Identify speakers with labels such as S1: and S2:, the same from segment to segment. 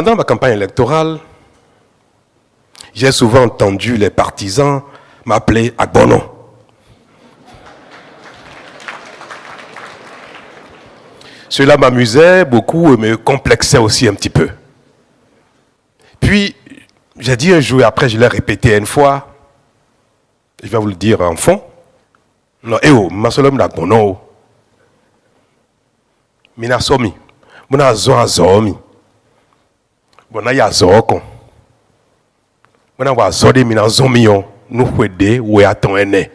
S1: pendant ma campagne électorale, j'ai souvent entendu les partisans m'appeler Agbono. Cela m'amusait beaucoup et me complexait aussi un petit peu. Puis, j'ai dit un jour, après je l'ai répété une fois, je vais vous le dire en fond, non, masolom d'Agbono. Mina somi, muna zomi, bona ya zoko, muna wa zode mina zomion, nous fwede ou aton ene,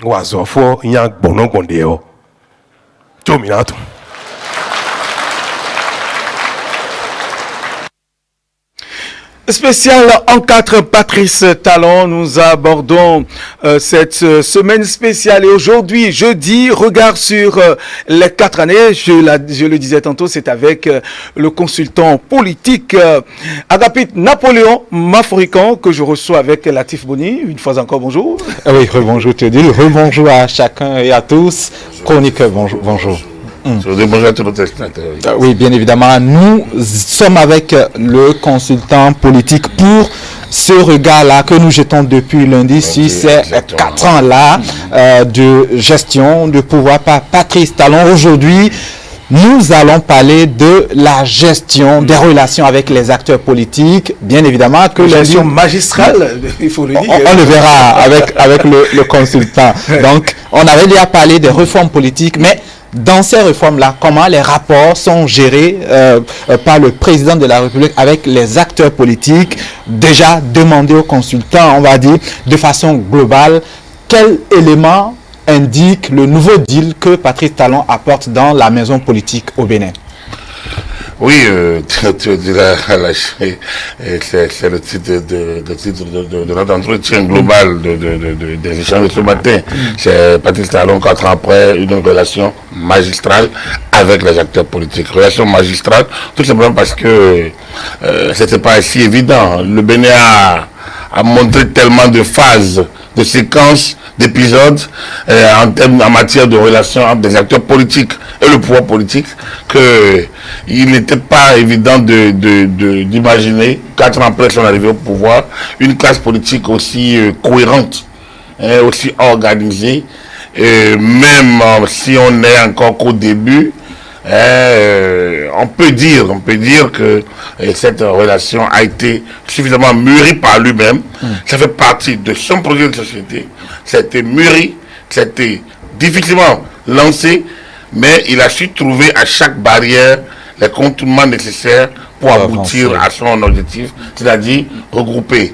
S1: wa zofo nya bono gondeo, to minato.
S2: Spécial en 4, Patrice Talon, nous abordons cette semaine spéciale et aujourd'hui, jeudi, regard sur les 4 années, je le disais tantôt, c'est avec le consultant politique Agapit Napoléon Maforican que je reçois avec Latif Boni. Une fois encore, bonjour.
S3: Oui, rebonjour Théodile, rebonjour à chacun et à tous. Chroniqueur, bonjour. Bonjour à tous nos téléspectateurs. Oui, bien évidemment, nous sommes avec le consultant politique pour ce regard-là que nous jetons depuis lundi sur ces 4 ans-là de gestion de pouvoir par Patrice Talon. Aujourd'hui, nous allons parler de la gestion des relations avec les acteurs politiques. Bien évidemment que
S2: la gestion magistrale, il faut le dire.
S3: On le verra avec le consultant. Donc, on avait déjà parlé des réformes politiques, mais dans ces réformes-là, comment les rapports sont gérés par le président de la République avec les acteurs politiques, déjà demandé aux consultants, on va dire, de façon globale, quels éléments indique le nouveau deal que Patrice Talon apporte dans la maison politique au Bénin?
S4: Oui, c'est le titre de notre entretien global des échanges de ce matin. C'est Patrice Talon, 4 ans après, une relation magistrale avec les acteurs politiques. Relation magistrale, tout simplement parce que c'était pas si évident. Le Bénin a montré tellement de phases, de séquences, d'épisodes en matière de relations entre des acteurs politiques et le pouvoir politique que il n'était pas évident d'imaginer 4 ans après son arrivée au pouvoir une classe politique aussi cohérente, aussi organisée, même si on est encore qu'au début. On peut dire que cette relation a été suffisamment mûrie par lui-même. Ça fait partie de son projet de société. C'était mûri, c'était difficilement lancé, mais il a su trouver à chaque barrière les contournements nécessaires pour aboutir à son objectif, c'est-à-dire regrouper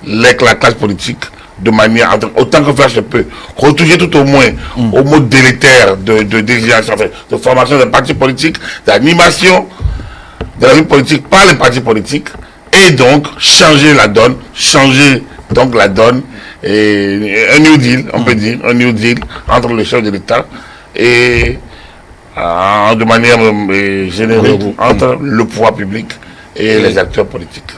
S4: la classe politique de manière, autant que faire se peut, retoucher tout au moins au mode délétère de désignation, de formation des partis politiques, d'animation de la vie politique par les partis politiques, et donc changer la donne, et un New Deal, on peut dire, un New Deal entre le chef de l'État et de manière générique entre le pouvoir public et les acteurs politiques.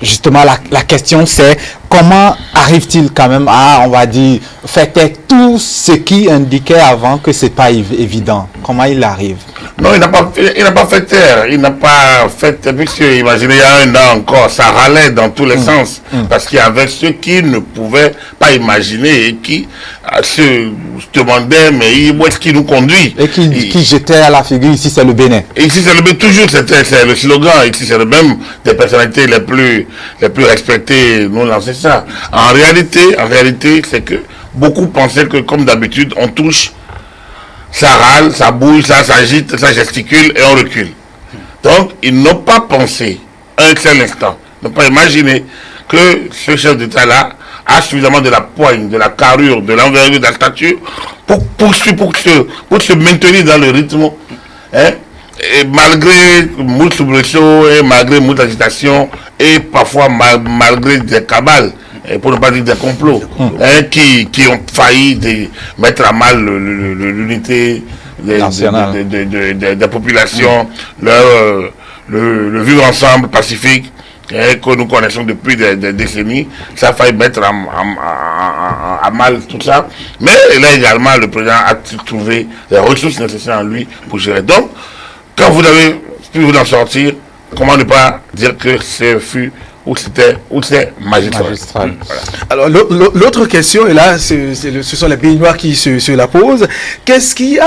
S3: Justement, la question c'est comment arrive-t-il quand même à, on va dire, faire taire tout ce qui indiquait avant que c'est pas évident? Comment il arrive?
S4: Non, il n'a pas fait taire. Il n'a pas fait taire, puisque, imaginez, il y a 1 an encore, ça râlait dans tous les sens. Parce qu'il y avait ceux qui ne pouvaient pas imaginer et qui se demandaient, mais où est-ce qu'il nous conduit?
S3: Et qui jetait à la figure, ici c'est le Bénin.
S4: Et ici c'est le Bénin, toujours, c'est le slogan. Ici c'est le même des personnalités les plus respectées, nous lancer ça. En réalité, c'est que beaucoup pensaient que, comme d'habitude, on touche, ça râle, ça bouge, ça s'agite, ça gesticule et on recule. Donc, ils n'ont pas pensé un seul instant, n'ont pas imaginé que ce chef d'État-là a suffisamment de la poigne, de la carrure, de l'envergure, de la stature pour se maintenir dans le rythme. Et malgré moult soubresauts et malgré moult agitations et parfois malgré des cabales, pour ne pas dire des complots, qui ont failli mettre à mal l'unité des populations, le vivre ensemble pacifique que nous connaissons depuis des décennies, ça a failli mettre à mal tout ça. Mais là également, le président a trouvé les ressources nécessaires en lui pour gérer. Donc, quand vous avez pu vous en sortir, comment ne pas dire que c'était magistral.
S3: Magistral.
S4: Voilà.
S2: Alors, l'autre question, et là, ce sont les baignoires qui se la posent. Qu'est-ce qui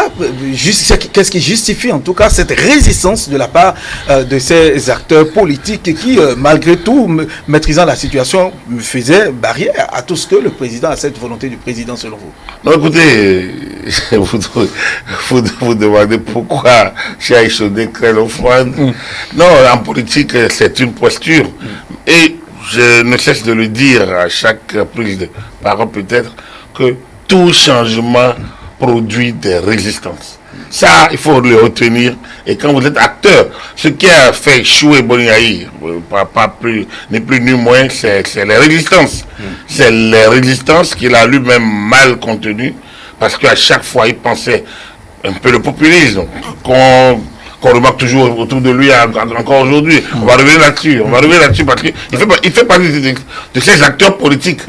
S2: justifie, en tout cas, cette résistance de la part de ces acteurs politiques qui, malgré tout, maîtrisant la situation, faisaient barrière à tout ce que le président, à cette volonté du président, selon vous?
S4: Non, écoutez, vous demandez pourquoi j'ai échaudé très l'eau froide. Non, en politique, c'est une posture. Et je ne cesse de le dire à chaque prise de parole peut-être que tout changement produit des résistances. Ça, il faut le retenir. Et quand vous êtes acteur, ce qui a fait échouer Boni-Aï, ni plus ni moins, c'est les résistances. C'est les résistances qu'il a lui-même mal contenues, parce qu'à chaque fois, il pensait un peu le populisme, qu'on remarque toujours autour de lui encore aujourd'hui. On va revenir là-dessus, parce qu'il fait partie de ces acteurs politiques,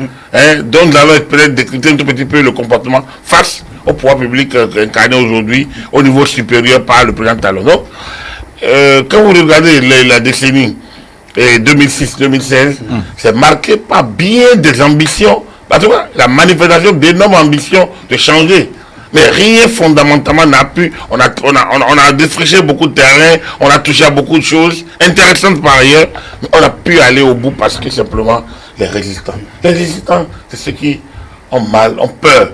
S4: dont nous allons peut-être décrypter un tout petit peu le comportement face au pouvoir public incarné aujourd'hui au niveau supérieur par le président Talon. Donc, quand vous regardez la décennie 2006-2016, c'est marqué par bien des ambitions, parce que la manifestation d'énormes ambitions de changer. Mais rien fondamentalement n'a pu. On a défriché beaucoup de terrain, on a touché à beaucoup de choses intéressantes par ailleurs, mais on a pu aller au bout parce que simplement les résistants. Les résistants, c'est ceux qui ont mal, ont peur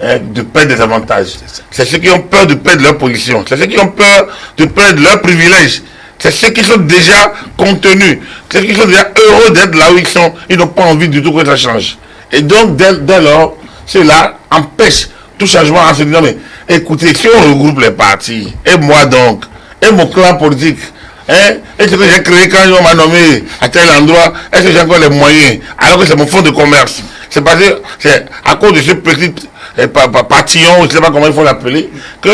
S4: de perdre des avantages. C'est ceux qui ont peur de perdre leur position. C'est ceux qui ont peur de perdre leurs privilèges. C'est ceux qui sont déjà contenus. C'est ceux qui sont déjà heureux d'être là où ils sont. Ils n'ont pas envie du tout que ça change. Et donc, dès lors, cela empêche tout changement en se disant, mais écoutez, si on regroupe les partis, et moi donc, et mon clan politique, et ce que j'ai créé quand on m'a nommé à tel endroit, est-ce que j'ai encore les moyens, alors que c'est mon fonds de commerce? C'est parce que c'est à cause de ce petit partillon, je ne sais pas comment il faut l'appeler, que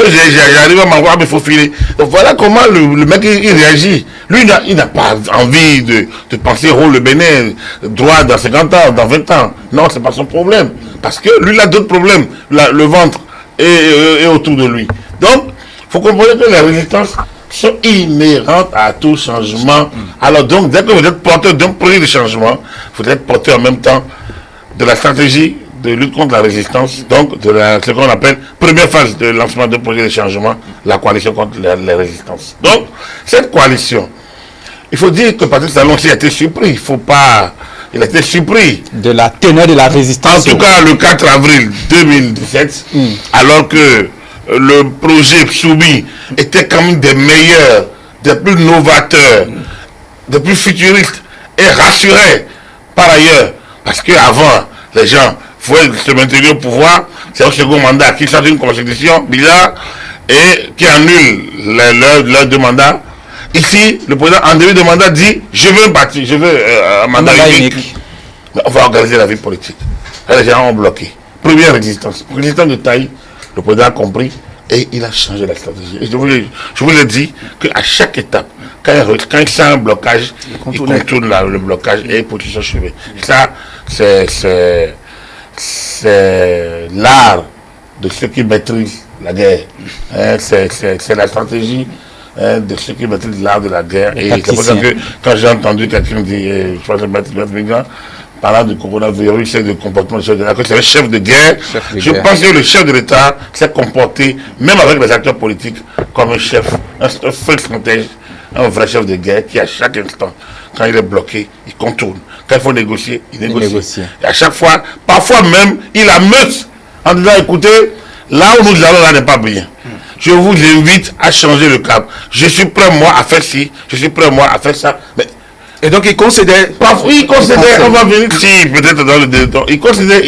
S4: j'arrive à m'envoyer me faufiler. Donc voilà comment le mec il réagit. Lui, il n'a pas envie de penser le Bénin droit dans 50 ans, dans 20 ans. Non, c'est pas son problème. Parce que lui, il a d'autres problèmes. Le ventre est autour de lui. Donc, il faut comprendre que les résistances sont inhérentes à tout changement. Alors donc, dès que vous êtes porteur d'un projet de changement, vous êtes porteur en même temps de la stratégie de lutte contre la résistance, donc de ce qu'on appelle première phase de lancement d'un projet de changement, la coalition contre les résistances. Donc, cette coalition, il faut dire que Patrice Talon aussi a été surpris. Il a été surpris
S3: de la teneur de la résistance.
S4: En tout cas, le 4 avril 2017, alors que le projet soumis était quand même des meilleurs, des plus novateurs, des plus futuristes et rassurés par ailleurs. Parce qu'avant, les gens pouvaient se maintenir au pouvoir, c'est un second mandat qui sort d'une constitution bizarre et qui annule leur deux mandats. Ici, le président, en début de mandat, dit « Je veux un parti, je veux un mandat unique. » Mais on va organiser la vie politique. Et les gens ont bloqué. Première résistance. Résistance de taille, le président a compris et il a changé la stratégie. Et je vous le dis qu'à chaque étape, quand il sent un blocage, il contourne le blocage et il position chevée. Ça, c'est l'art de ceux qui maîtrisent la guerre. C'est la stratégie de ceux qui maîtrisent l'art de la guerre. Et c'est pour ça que quand j'ai entendu quelqu'un dire, je pense que Maître Migrant, parlant du coronavirus et du comportement du chef de l'État, c'est le chef de guerre. Je pense que le chef de l'État s'est comporté, même avec les acteurs politiques, comme un chef, un vrai stratège, un vrai chef de guerre qui, à chaque instant, quand il est bloqué, il contourne. Quand il faut négocier, il négocie. Et à chaque fois, parfois même, il ameute en disant, écoutez, là où nous allons, là n'est pas bien. Je vous invite à changer le cap. Je suis prêt, moi, à faire ci. Je suis prêt, moi, à faire ça. Mais
S2: et donc il considère...
S4: Il considère, on va venir, si, peut-être dans le détail, il considère,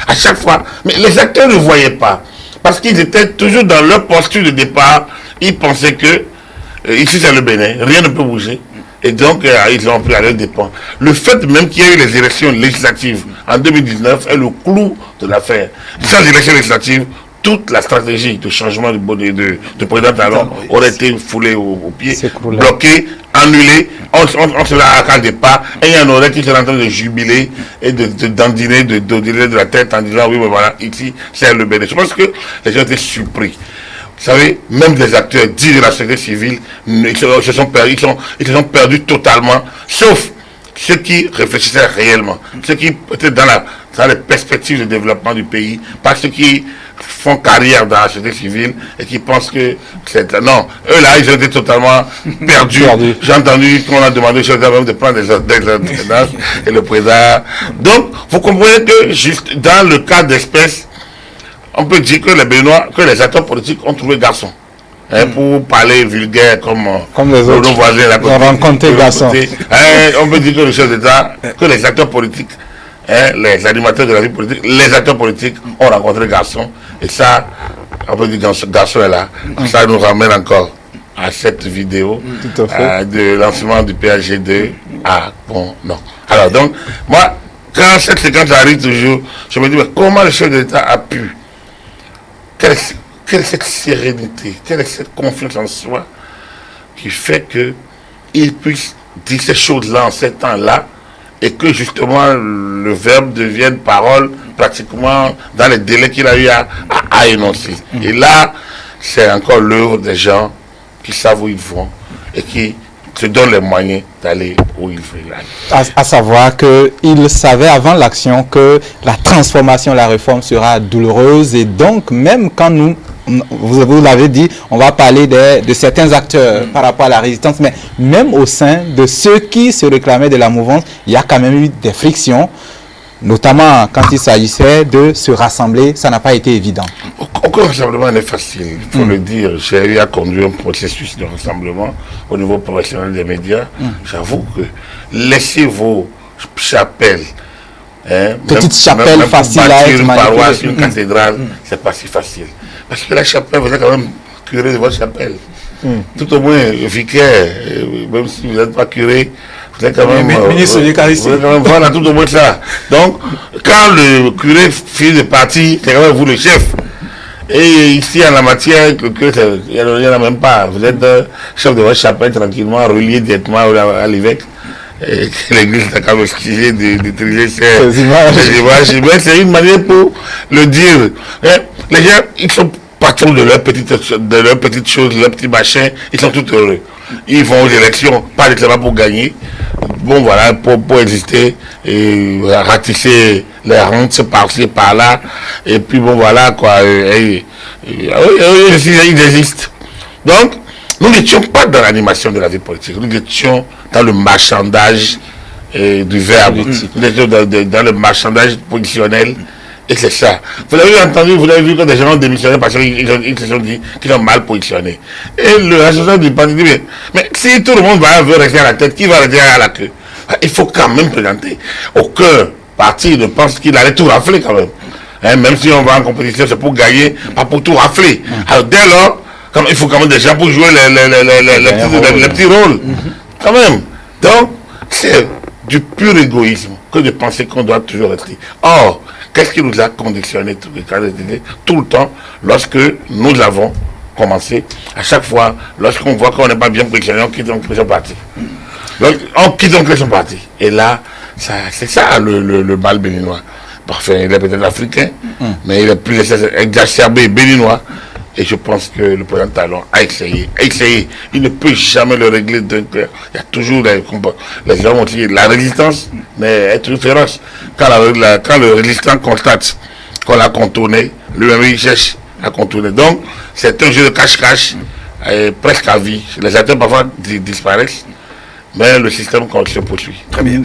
S4: à chaque fois, mais les acteurs ne voyaient pas, parce qu'ils étaient toujours dans leur posture de départ, ils pensaient que, ici c'est le Bénin, rien ne peut bouger, et donc ils ont pris à leur dépens. Le fait même qu'il y ait eu les élections législatives en 2019 est le clou de l'affaire. Sans élections législatives, toute la stratégie de changement de président Talon aurait été foulée au pied, bloquée, annulée, on se la accorde pas, et il y en aurait qui seraient en train de jubiler et d'endiner, de la tête en disant oui, mais voilà, ici, c'est le Bénin. Je pense que les gens étaient surpris. Vous savez, même des acteurs dits de la société civile, ils se sont perdus totalement, sauf ceux qui réfléchissaient réellement, ceux qui étaient dans les perspectives de développement du pays, pas ceux qui font carrière dans la société civile et qui pensent que c'est... Non, eux là, ils ont été totalement perdus. J'ai entendu qu'on a demandé de prendre des ordonnances et le président... Donc, vous comprenez que juste dans le cas d'espèce, on peut dire que les Béninois, que les acteurs politiques ont trouvé garçon. Pour parler vulgaire comme
S3: les autres.
S4: Nos voisins là,
S3: on rencontre garçon.
S4: On peut dire que le chef d'État, que les acteurs politiques, les animateurs de la vie politique, les acteurs politiques ont rencontré garçon. Et ça, on peut dire que ce garçon est là. Ça nous ramène encore à cette vidéo de lancement du PHG2. Ah bon, non. Alors donc, moi, quand cette séquence arrive toujours, je me dis, mais comment le chef d'État a pu, quelle est cette sérénité, quelle est cette confiance en soi qui fait qu'il puisse dire ces choses-là en ces temps-là et que justement le verbe devienne parole pratiquement dans les délais qu'il a eu à énoncer. Et là, c'est encore l'œuvre des gens qui savent où ils vont et qui se donnent les moyens d'aller où ils veulent aller.
S3: À savoir qu'il savait avant l'action que la transformation, la réforme sera douloureuse et donc même quand vous l'avez dit, on va parler de certains acteurs par rapport à la résistance, mais même au sein de ceux qui se réclamaient de la mouvance, il y a quand même eu des frictions, notamment quand il s'agissait de se rassembler, ça n'a pas été évident.
S4: Aucun rassemblement n'est facile, il faut le dire. J'ai eu à conduire un processus de rassemblement au niveau professionnel des médias. J'avoue que laissez vos chapelles,
S3: petite chapelle facile à être
S4: une paroisse,
S3: manipulée.
S4: une cathédrale, c'est pas si facile. Parce que la chapelle, vous êtes quand même curé de votre chapelle. Tout au moins, vicaire, même si vous n'êtes pas curé, vous êtes quand même...
S2: ministre de l'Eucharistie.
S4: Voilà, tout au moins ça. Donc, quand le curé finit de partir, c'est quand même vous le chef. Et ici, en la matière, il n'y en a même pas. Vous êtes chef de votre chapelle, tranquillement, relié directement à l'évêque. Et l'église a quand même excusé d'utiliser ces images. Mais c'est une manière pour le dire. Les gens, ils sont patrons de leurs petites choses, leurs petits machins, ils sont tout heureux. Ils vont aux élections, pas nécessairement pour gagner. Bon voilà, pour exister et ratisser les rentes par-ci, par-là. Et puis bon voilà quoi. Ils existent. Donc, nous n'étions pas dans l'animation de la vie politique, nous étions dans le marchandage du verbe, nous étions dans le marchandage positionnel, et c'est ça. Vous l'avez entendu, vous l'avez vu quand des gens ont démissionné parce qu'ils se sont dit qu'ils ont mal positionné. Et le responsable du parti dit, mais si tout le monde veut rester à la tête, qui va rester à la queue? Il faut quand même présenter. Aucun parti ne pense qu'il allait tout rafler quand même. Même si on va en compétition, c'est pour gagner, pas pour tout rafler. Alors dès lors, il faut quand même des gens pour jouer les petits rôles. Quand même. Donc, c'est du pur égoïsme que de penser qu'on doit toujours être. Or, qu'est-ce qui nous a conditionné tout le temps lorsque nous avons commencé? À chaque fois, lorsqu'on voit qu'on n'est pas bien positionné, on quitte son parti. Donc, on quitte son parti. Et là, c'est ça le mal béninois. Parfait, il est peut-être africain, mais il est plus exacerbé béninois. Et je pense que le président Talon a essayé. Il ne peut jamais le régler d'un clair. Il y a toujours les gens vont dire la résistance, mais être féroce. Quand le résistant constate qu'on l'a contourné, lui-même il cherche à contourner. Donc, c'est un jeu de cache-cache, presque à vie. Les acteurs parfois disparaissent, mais le système se poursuit.
S2: Très bien.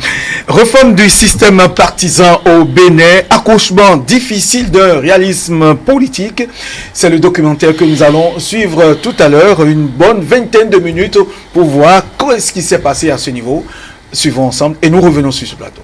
S2: Réforme du système partisan au Bénin, accouchement difficile d'un réalisme politique. C'est le documentaire que nous allons suivre tout à l'heure, une bonne vingtaine de minutes pour voir qu'est-ce qui s'est passé à ce niveau. Suivons ensemble et nous revenons sur ce plateau.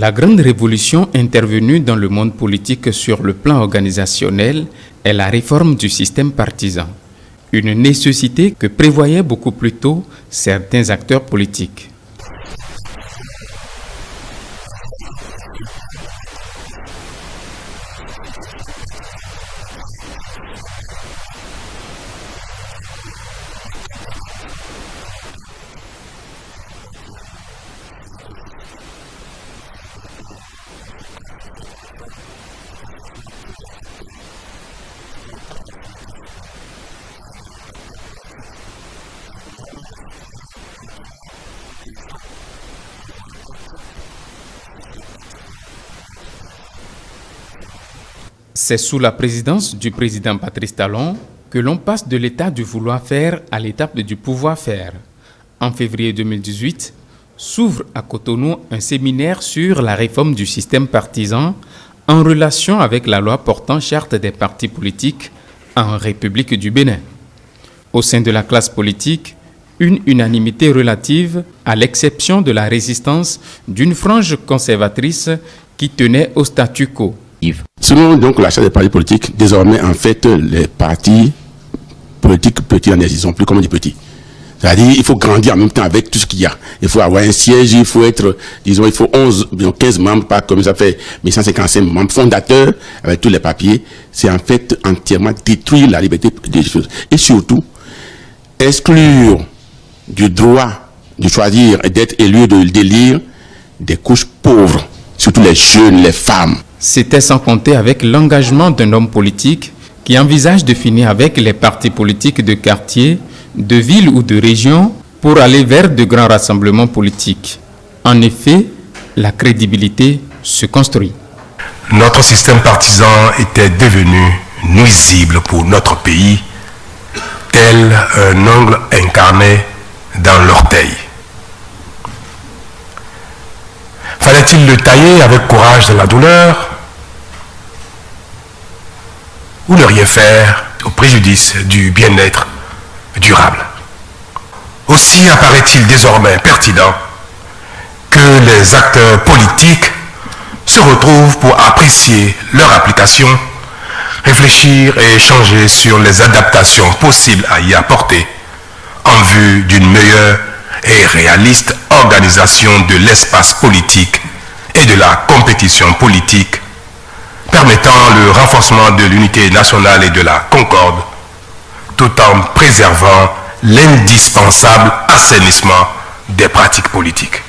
S5: La grande révolution intervenue dans le monde politique sur le plan organisationnel est la réforme du système partisan, une nécessité que prévoyaient beaucoup plus tôt certains acteurs politiques. C'est sous la présidence du président Patrice Talon que l'on passe de l'état du vouloir faire à l'étape du pouvoir faire. En février 2018, s'ouvre à Cotonou un séminaire sur la réforme du système partisan en relation avec la loi portant charte des partis politiques en République du Bénin. Au sein de la classe politique, une unanimité relative à l'exception de la résistance d'une frange conservatrice qui tenait au statu quo.
S6: Selon donc la charte des partis politiques, désormais en fait les partis politiques petits ils sont plus comme des petits. C'est-à-dire il faut grandir en même temps avec tout ce qu'il y a. Il faut avoir un siège, il faut être, disons, il faut 15 membres, pas comme ça fait 1155 membres fondateurs avec tous les papiers. C'est en fait entièrement détruire la liberté des choses. Et surtout, exclure du droit de choisir et d'être élu, de d'élire des couches pauvres, surtout les jeunes, les femmes.
S5: C'était sans compter avec l'engagement d'un homme politique qui envisage de finir avec les partis politiques de quartier, de ville ou de région pour aller vers de grands rassemblements politiques. En effet, la crédibilité se construit.
S1: Notre système partisan était devenu nuisible pour notre pays, tel un ongle incarné dans l'orteil. Fallait-il le tailler avec courage de la douleur ou ne rien faire au préjudice du bien-être durable? Aussi apparaît-il désormais pertinent que les acteurs politiques se retrouvent pour apprécier leur application, réfléchir et échanger sur les adaptations possibles à y apporter en vue d'une meilleure et réaliste organisation de l'espace politique et de la compétition politique, permettant le renforcement de l'unité nationale et de la concorde, tout en préservant l'indispensable assainissement des pratiques politiques.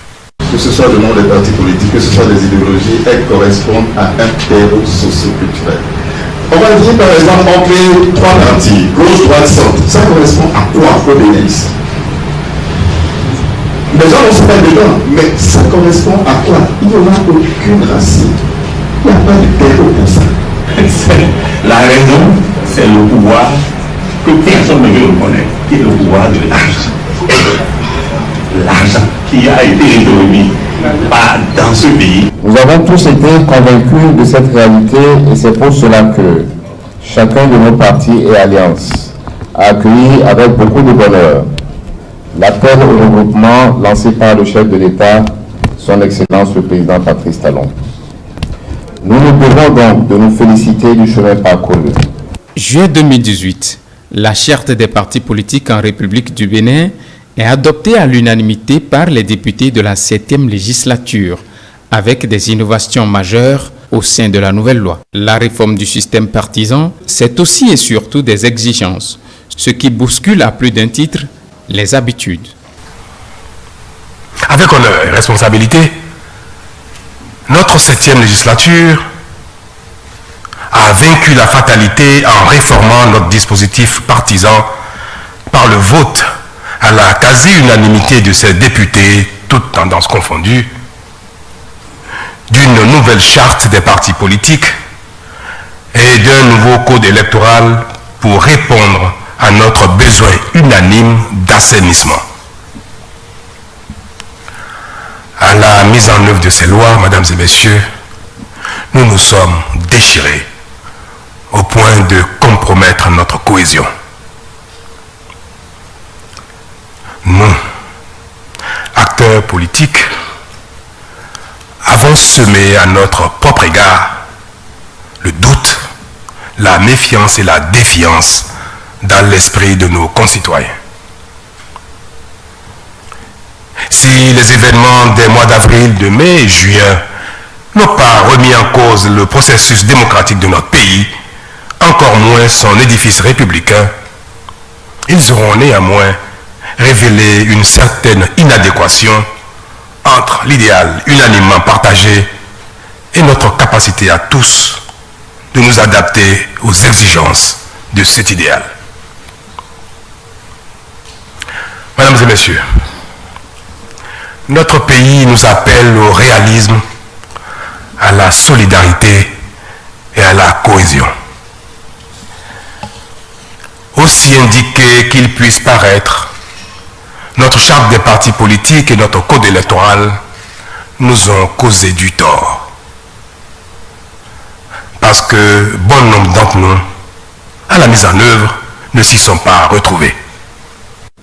S7: Que ce soit le nom des partis politiques, que ce soit des idéologies, elles correspondent à un terreau socio-culturel. On va dire par exemple, on crée 3 partis, gauche, droite, centre. Ça correspond à quoi au Bénin? Les gens ne sont pas dedans, mais ça correspond à quoi? Il n'y aura aucune racine. Il n'y a pas de terreau pour ça.
S8: La raison, c'est le pouvoir que personne ne veut reconnaître, qui est le pouvoir de l'argent. L'argent qui a été introduit dans ce pays.
S9: Nous avons tous été convaincus de cette réalité et c'est pour cela que chacun de nos partis et alliances a accueilli avec beaucoup de bonheur l'appel au regroupement lancé par le chef de l'État, son Excellence le Président Patrice Talon. Nous nous devons donc de nous féliciter du chemin parcouru.
S5: Juillet 2018, la charte des partis politiques en République du Bénin est adoptée à l'unanimité par les députés de la 7e législature, avec des innovations majeures au sein de la nouvelle loi. La réforme du système partisan, c'est aussi et surtout des exigences, ce qui bouscule à plus d'un titre les habitudes.
S1: Avec honneur et responsabilité, notre 7e législature a vaincu la fatalité en réformant notre dispositif partisan par le vote à la quasi-unanimité de ses députés, toutes tendances confondues, d'une nouvelle charte des partis politiques et d'un nouveau code électoral pour répondre à notre besoin unanime d'assainissement. À la mise en œuvre de ces lois, mesdames et messieurs, nous nous sommes déchirés au point de compromettre notre cohésion. Nous, acteurs politiques, avons semé à notre propre égard le doute, la méfiance et la défiance dans l'esprit de nos concitoyens. Si les événements des mois d'avril, de mai et juin n'ont pas remis en cause le processus démocratique de notre pays, encore moins son édifice républicain, ils auront néanmoins révélé une certaine inadéquation entre l'idéal unanimement partagé et notre capacité à tous de nous adapter aux exigences de cet idéal. Mesdames et messieurs, notre pays nous appelle au réalisme, à la solidarité et à la cohésion. Aussi indiqué qu'il puisse paraître, notre charte des partis politiques et notre code électoral nous ont causé du tort. Parce que bon nombre d'entre nous, à la mise en œuvre, ne s'y sont pas retrouvés.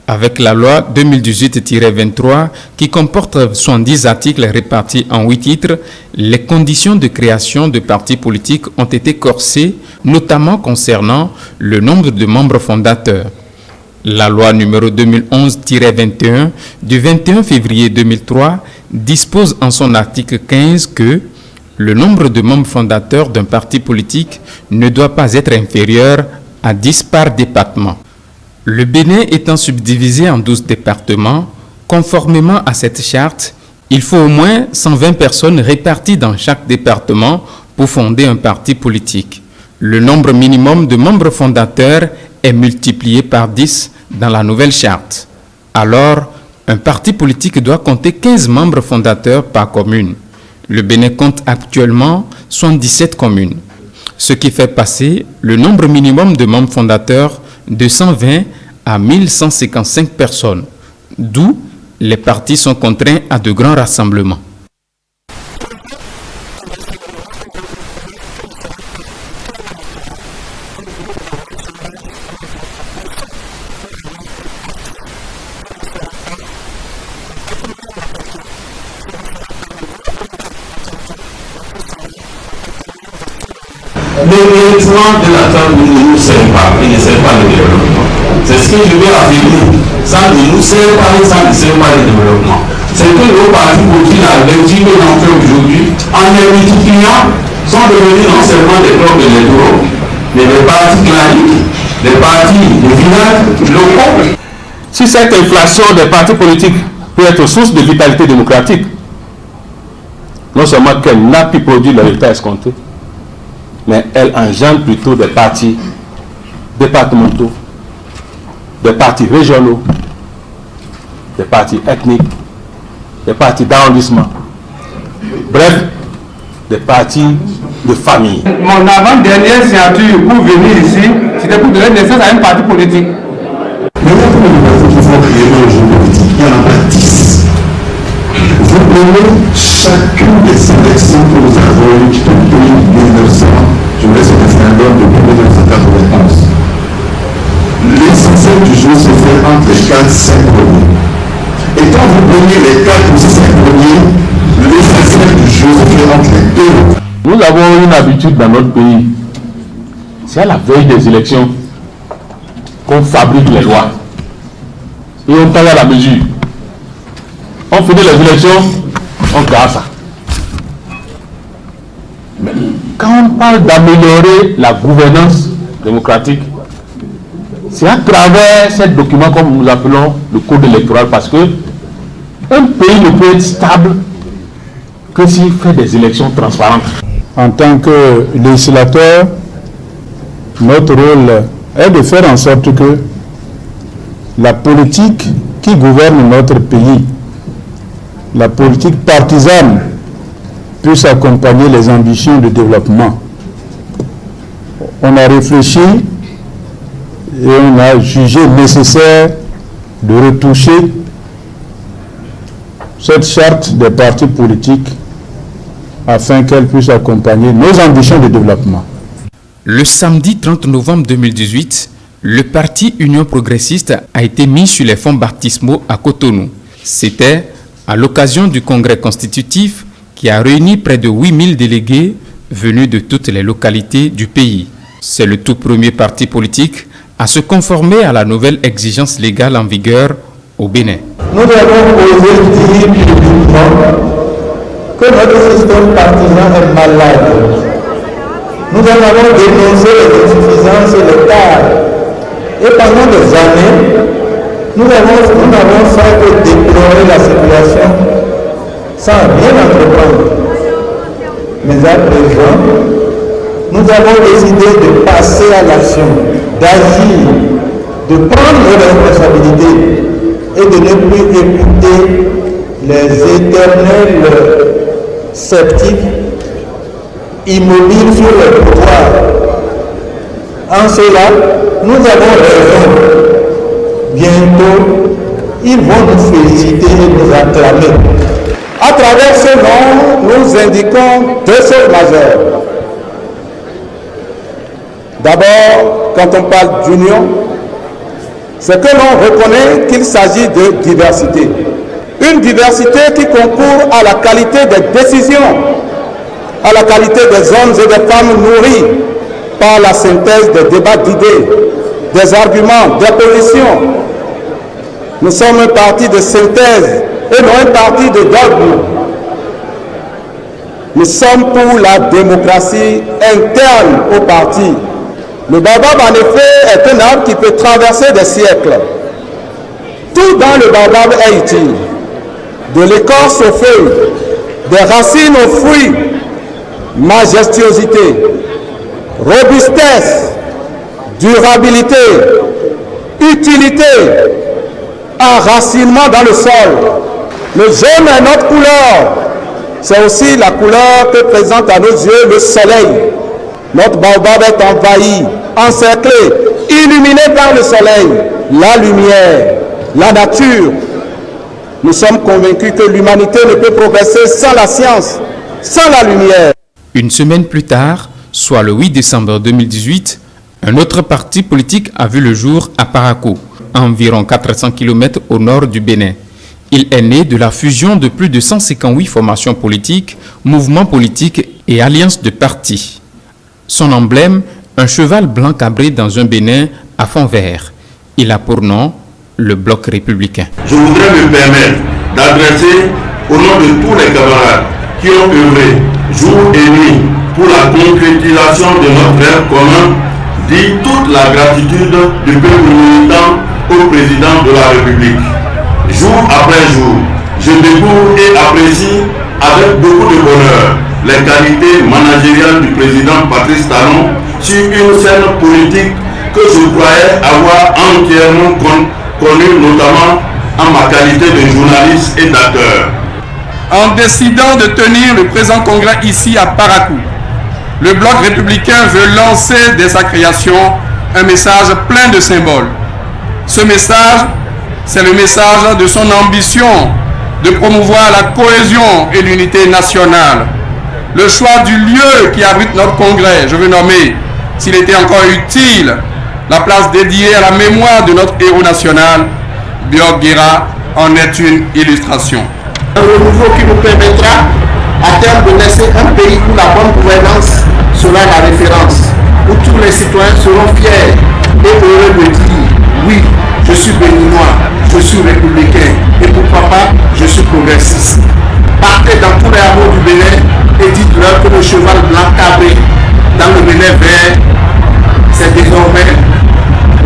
S5: Avec la loi 2018-23 qui comporte 70 articles répartis en 8 titres, les conditions de création de partis politiques ont été corsées, notamment concernant le nombre de membres fondateurs. La loi numéro 2011-21 du 21 février 2003 dispose en son article 15 que le nombre de membres fondateurs d'un parti politique ne doit pas être inférieur à 10 par département. Le Bénin étant subdivisé en 12 départements, conformément à cette charte, il faut au moins 120 personnes réparties dans chaque département pour fonder un parti politique. Le nombre minimum de membres fondateurs est multiplié par 10 dans la nouvelle charte. Alors, un parti politique doit compter 15 membres fondateurs par commune. Le Bénin compte actuellement 77 communes, ce qui fait passer le nombre minimum de membres fondateurs de 120 à 1155 personnes, d'où les partis sont contraints à de grands rassemblements.
S8: Les éléments de la table ne nous servent pas, ils ne servent pas le développement. C'est ce que je vais affirmer. Ça ne nous sert pas et ça ne sert pas le développement. C'est que nos partis politiques, la lecture que l'on fait aujourd'hui, en les multipliant, sont devenus non seulement des clubs électoraux, mais des partis claniques, des partis de village locaux.
S10: Si cette inflation des partis politiques peut être source de vitalité démocratique, non seulement qu'elle n'a pu produire le résultat escompté, mais elle engendre plutôt des partis départementaux, des partis régionaux, des partis ethniques, des partis d'arrondissement, bref, des partis de famille.
S11: Mon avant-dernière signature pour venir ici, c'était pour donner naissance à un parti politique.
S7: Mais là, pour les partis qui vont créer un jeu politique, il y en a pas 10. Vous prenez chacune des sélections que nous avons eues depuis 1900, je laisse au référendum depuis 1991. L'essentiel du jeu se fait entre les 4-5 premiers. Et quand vous prenez les 4 ou 5 premiers, l'essentiel du jeu se fait entre les deux.
S10: Nous avons une habitude dans notre pays, c'est à la veille des élections qu'on fabrique les lois et on taille à la mesure. On finit les élections, on garde ça. Mais quand on parle d'améliorer la gouvernance démocratique, c'est à travers ces documents comme nous appelons le code électoral, parce que un pays ne peut être stable que s'il fait des élections transparentes.
S12: En tant que législateur, notre rôle est de faire en sorte que la politique qui gouverne notre pays, la politique partisane, puisse accompagner les ambitions de développement. On a réfléchi et on a jugé nécessaire de retoucher cette charte des partis politiques afin qu'elle puisse accompagner nos ambitions de développement.
S5: Le samedi 30 novembre 2018, le parti Union progressiste a été mis sur les fonds baptismaux à Cotonou. C'était à l'occasion du congrès constitutif qui a réuni près de 8000 délégués venus de toutes les localités du pays. C'est le tout premier parti politique à se conformer à la nouvelle exigence légale en vigueur au Bénin.
S13: Nous avons osé dire publiquement que notre système partisan est malade. Nous en avons dénoncé les insuffisances et les tares. Et pendant des années, nous n'avons fait que déplorer la situation sans rien entreprendre. Mais à présent, nous avons décidé de passer à l'action, d'agir, de prendre nos responsabilités et de ne plus écouter les éternels sceptiques immobiles sur le pouvoir. En cela, nous avons raison. Bientôt, ils vont nous féliciter et nous acclamer. À travers ce nom, nous indiquons deux choses majeures. D'abord, quand on parle d'union, c'est que l'on reconnaît qu'il s'agit de diversité. Une diversité qui concourt à la qualité des décisions, à la qualité des hommes et des femmes nourris par la synthèse des débats d'idées, des arguments, des positions. Nous sommes un parti de synthèse et non un parti de dogme. Nous sommes pour la démocratie interne au parti. Le baobab, en effet, est un arbre qui peut traverser des siècles. Tout dans le baobab est utile. De l'écorce aux feuilles, des racines aux fruits, majestuosité, robustesse, durabilité, utilité, enracinement dans le sol. Le jaune est notre couleur. C'est aussi la couleur que présente à nos yeux le soleil. Notre baobab est envahi, encerclé, illuminé par le soleil, la lumière, la nature. Nous sommes convaincus que l'humanité ne peut progresser sans la science, sans la lumière.
S5: Une semaine plus tard, soit le 8 décembre 2018, un autre parti politique a vu le jour à Parakou, à environ 400 km au nord du Bénin. Il est né de la fusion de plus de 158 formations politiques, mouvements politiques et alliances de partis. Son emblème, un cheval blanc cabré dans un Bénin à fond vert. Il a pour nom le Bloc républicain.
S8: Je voudrais me permettre d'adresser au nom de tous les camarades qui ont œuvré jour et nuit pour la concrétisation de notre rêve commun, dire toute la gratitude du peuple militant au président de la République. Jour après jour, je découvre et apprécie avec beaucoup de bonheur les qualités managériales du président Patrice Talon sur une scène politique que je croyais avoir entièrement connue, notamment en ma qualité de journaliste et d'acteur.
S11: En décidant de tenir le présent congrès ici à Parakou, le Bloc républicain veut lancer dès sa création un message plein de symboles. Ce message, c'est le message de son ambition de promouvoir la cohésion et l'unité nationale. Le choix du lieu qui abrite notre congrès, je veux nommer, s'il était encore utile, la place dédiée à la mémoire de notre héros national, Biok Guéra, en est une illustration.
S13: Un renouveau qui nous permettra à terme de laisser un pays où la bonne gouvernance sera la référence, où tous les citoyens seront fiers et heureux de dire oui, je suis béninois, je suis républicain et pourquoi pas, je suis progressiste. Partez dans tous les hameaux du Bénin et dites-leur que le cheval blanc cabré dans le Bénin vert, c'est désormais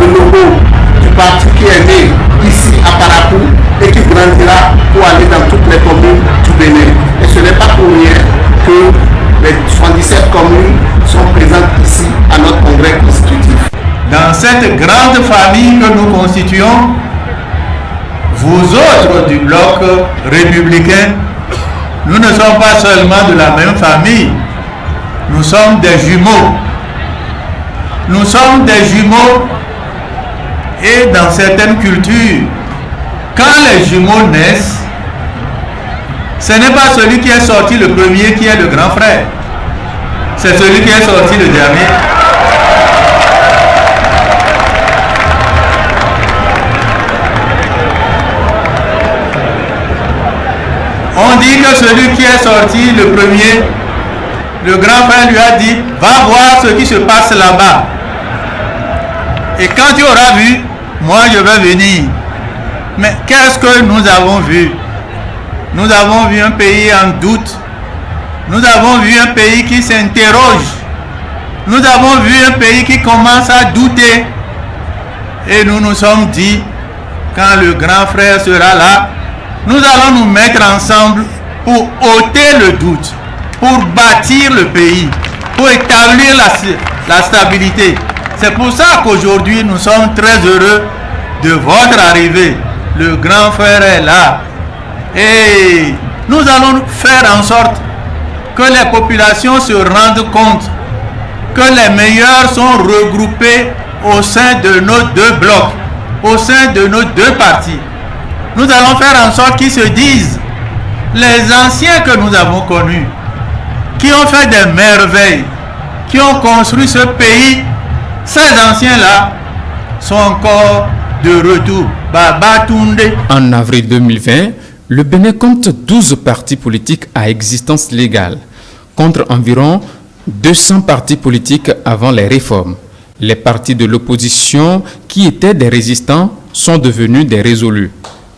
S13: le logo du parti qui est né ici à Parakou et qui grandira pour aller dans toutes les communes du Bénin. Et ce n'est pas pour rien que les 77 communes sont présentes ici à notre congrès constitutif.
S14: Dans cette grande famille que nous constituons, vous autres du Bloc républicain, nous ne sommes pas seulement de la même famille, nous sommes des jumeaux. Nous sommes des jumeaux et dans certaines cultures, quand les jumeaux naissent, ce n'est pas celui qui est sorti le premier qui est le grand frère, c'est celui qui est sorti le dernier. On dit que celui qui est sorti le premier, le grand frère lui a dit, va voir ce qui se passe là-bas. Et quand tu auras vu, moi je vais venir. Mais qu'est-ce que nous avons vu? Nous avons vu un pays en doute. Nous avons vu un pays qui s'interroge. Nous avons vu un pays qui commence à douter. Et nous nous sommes dit, quand le grand frère sera là, nous allons nous mettre ensemble pour ôter le doute, pour bâtir le pays, pour établir la stabilité. C'est pour ça qu'aujourd'hui nous sommes très heureux de votre arrivée. Le grand frère est là. Et nous allons faire en sorte que les populations se rendent compte que les meilleurs sont regroupés au sein de nos deux blocs, au sein de nos deux partis. Nous allons faire en sorte qu'ils se disent, les anciens que nous avons connus, qui ont fait des merveilles, qui ont construit ce pays, ces anciens-là sont encore de retour. Baba Tunde.
S5: En avril 2020, le Bénin compte 12 partis politiques à existence légale, contre environ 200 partis politiques avant les réformes. Les partis de l'opposition qui étaient des résistants sont devenus des résolus.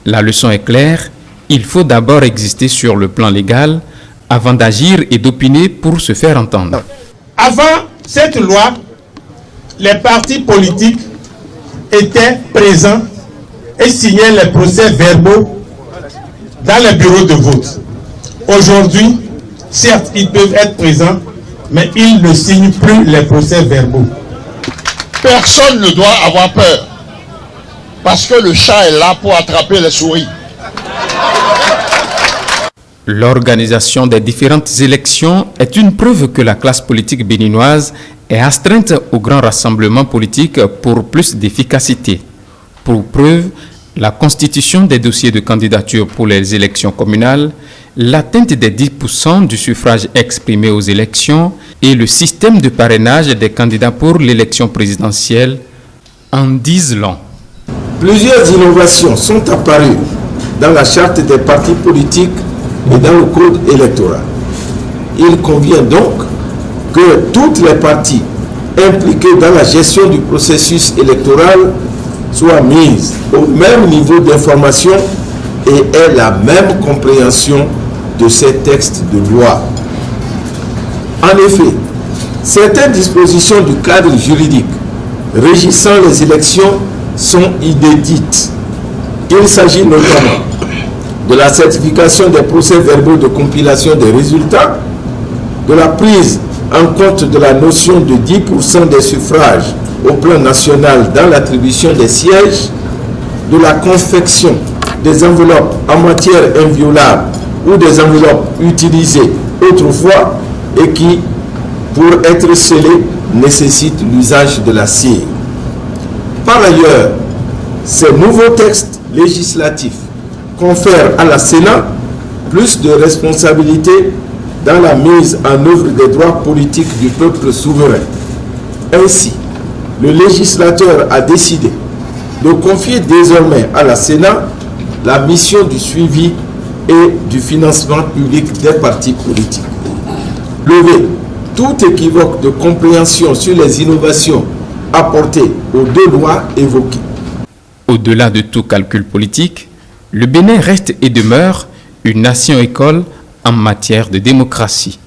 S5: La leçon est claire, il faut d'abord exister sur le plan légal avant d'agir et d'opiner pour se faire entendre.
S15: Avant cette loi, les partis politiques étaient présents et signaient les procès-verbaux dans les bureaux de vote. Aujourd'hui, certes, ils peuvent être présents, mais ils ne signent plus les procès-verbaux.
S16: Personne ne doit avoir peur, parce que le chat est là pour attraper les souris.
S5: L'organisation des différentes élections est une preuve que la classe politique béninoise est astreinte au grand rassemblement politique pour plus d'efficacité. Pour preuve, la constitution des dossiers de candidature pour les élections communales, l'atteinte des 10% du suffrage exprimé aux élections et le système de parrainage des candidats pour l'élection présidentielle en disent long.
S15: Plusieurs innovations sont apparues dans la charte des partis politiques et dans le code électoral. Il convient donc que toutes les parties impliquées dans la gestion du processus électoral soient mises au même niveau d'information et aient la même compréhension de ces textes de loi. En effet, certaines dispositions du cadre juridique régissant les élections sont inédites. Il s'agit notamment de la certification des procès-verbaux de compilation des résultats, de la prise en compte de la notion de 10% des suffrages au plan national dans l'attribution des sièges, de la confection des enveloppes en matière inviolable ou des enveloppes utilisées autrefois et qui, pour être scellées, nécessitent l'usage de la cire. Par ailleurs, ces nouveaux textes législatifs confèrent à la Sénat plus de responsabilités dans la mise en œuvre des droits politiques du peuple souverain. Ainsi, le législateur a décidé de confier désormais à la Sénat la mission du suivi et du financement public des partis politiques. Lever tout équivoque de compréhension sur les innovations apportées aux deux lois évoquées.
S5: Au-delà de tout calcul politique, le Bénin reste et demeure une nation-école en matière de démocratie.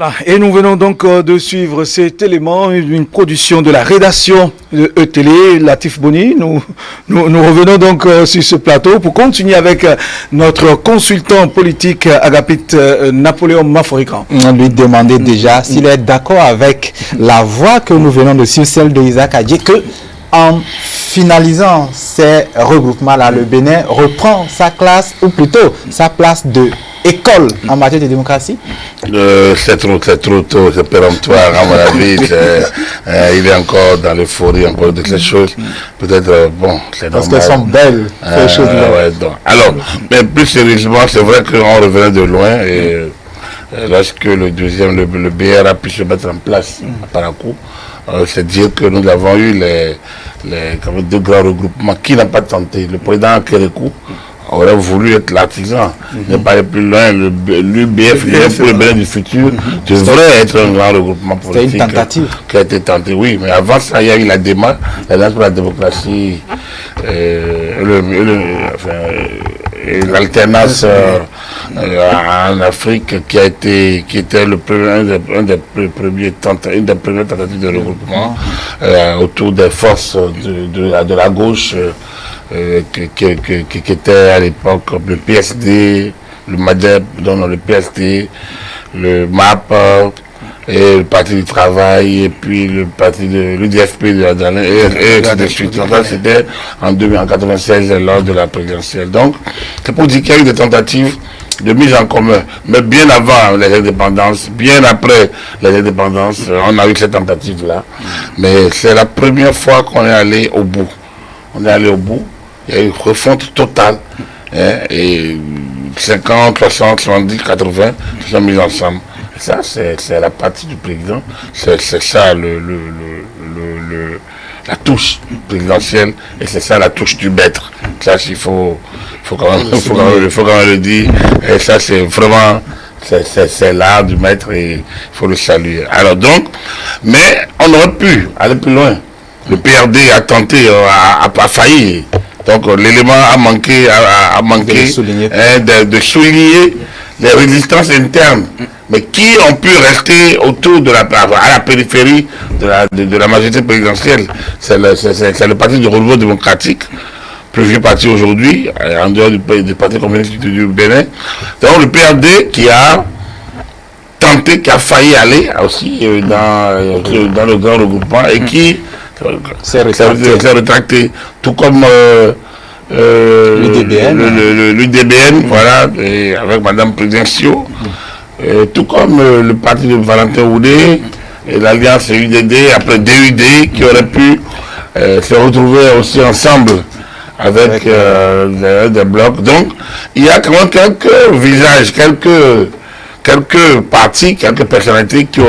S2: Voilà, et nous venons donc de suivre cet élément, une production de la rédaction de E-Télé, Latif Boni. Nous revenons donc sur ce plateau pour continuer avec notre consultant politique Agapit Napoléon Maforican.
S3: On lui demandait déjà s'il est d'accord avec la voix que nous venons de suivre, celle de Isaac Adjé, que en finalisant ces regroupements-là, le Bénin reprend sa classe, ou plutôt sa place de école en matière de démocratie.
S4: C'est trop tôt, c'est péremptoire à mon avis. Il est encore dans l'euphorie encore de ces choses. Peut-être, bon, c'est normal.
S3: Parce qu'elles sont belles, ces choses-là.
S4: Ouais, alors, mais plus sérieusement, c'est vrai qu'on revenait de loin et lorsque le deuxième, le BR a pu se mettre en place à Parakou, c'est dire que nous avons eu les deux grands regroupements qui n'ont pas tenté. Le président Kérékou aurait voulu être l'artisan, ne pas aller plus loin. L'UBF, pour le Bénin du futur, devrait être un grand regroupement politique.
S3: C'est une tentative.
S4: Qui a été tenté, oui, mais avant ça, il y a eu la démarche, l'Alliance pour la démocratie, l'alternance en Afrique qui était une des premières tentatives de regroupement autour des forces de la gauche qui étaient à l'époque le PSD, le MADEP, le PSD, le MAP et le Parti du Travail et puis le parti de l'UDFP et ainsi de suite. Donc ça c'était en 1996 lors de la présidentielle. Donc c'est pour dire qu'il y a eu des tentatives de mise en commun, mais bien avant les indépendances, bien après les indépendances, on a eu cette tentative-là. Mais c'est la première fois qu'on est allé au bout. On est allé au bout, il y a eu une refonte totale, et 50, 60, 70, 80, ils sont mis ensemble. Et ça, c'est la partie du président, c'est ça la touche présidentielle, et c'est ça la touche du maître. Ça, il faut quand même le dire, et ça, c'est vraiment, c'est l'art du maître, et il faut le saluer. Alors donc, mais on aurait pu aller plus loin. Le PRD a tenté, a failli. Donc l'élément a manqué de souligner les résistances internes, mais qui ont pu rester autour à la périphérie de la majorité présidentielle. C'est le parti du renouveau démocratique, plus vieux parti aujourd'hui, en dehors du parti communiste du Bénin. Donc le PRD qui a tenté, qui a failli aller aussi dans le grand regroupement et qui s'est rétracté, tout comme l'UDBN, voilà, et avec Madame Présidentio, tout comme le parti de Valentin Oudé et l'alliance UDD, après DUD, qui aurait pu se retrouver aussi ensemble avec des blocs. Donc, il y a quand même quelques visages, quelques partis, quelques personnalités qui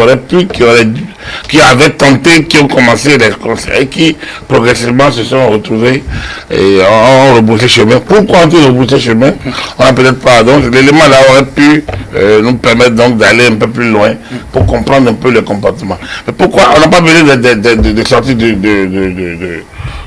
S4: avaient tenté, qui ont commencé les conseils, qui progressivement se sont retrouvés et ont rebroussé chemin. Pourquoi ont-ils rebroussé chemin? On n'a peut-être pas. Donc l'élément là aurait pu nous permettre donc d'aller un peu plus loin pour comprendre un peu le comportement. Mais pourquoi on n'a pas besoin de sortir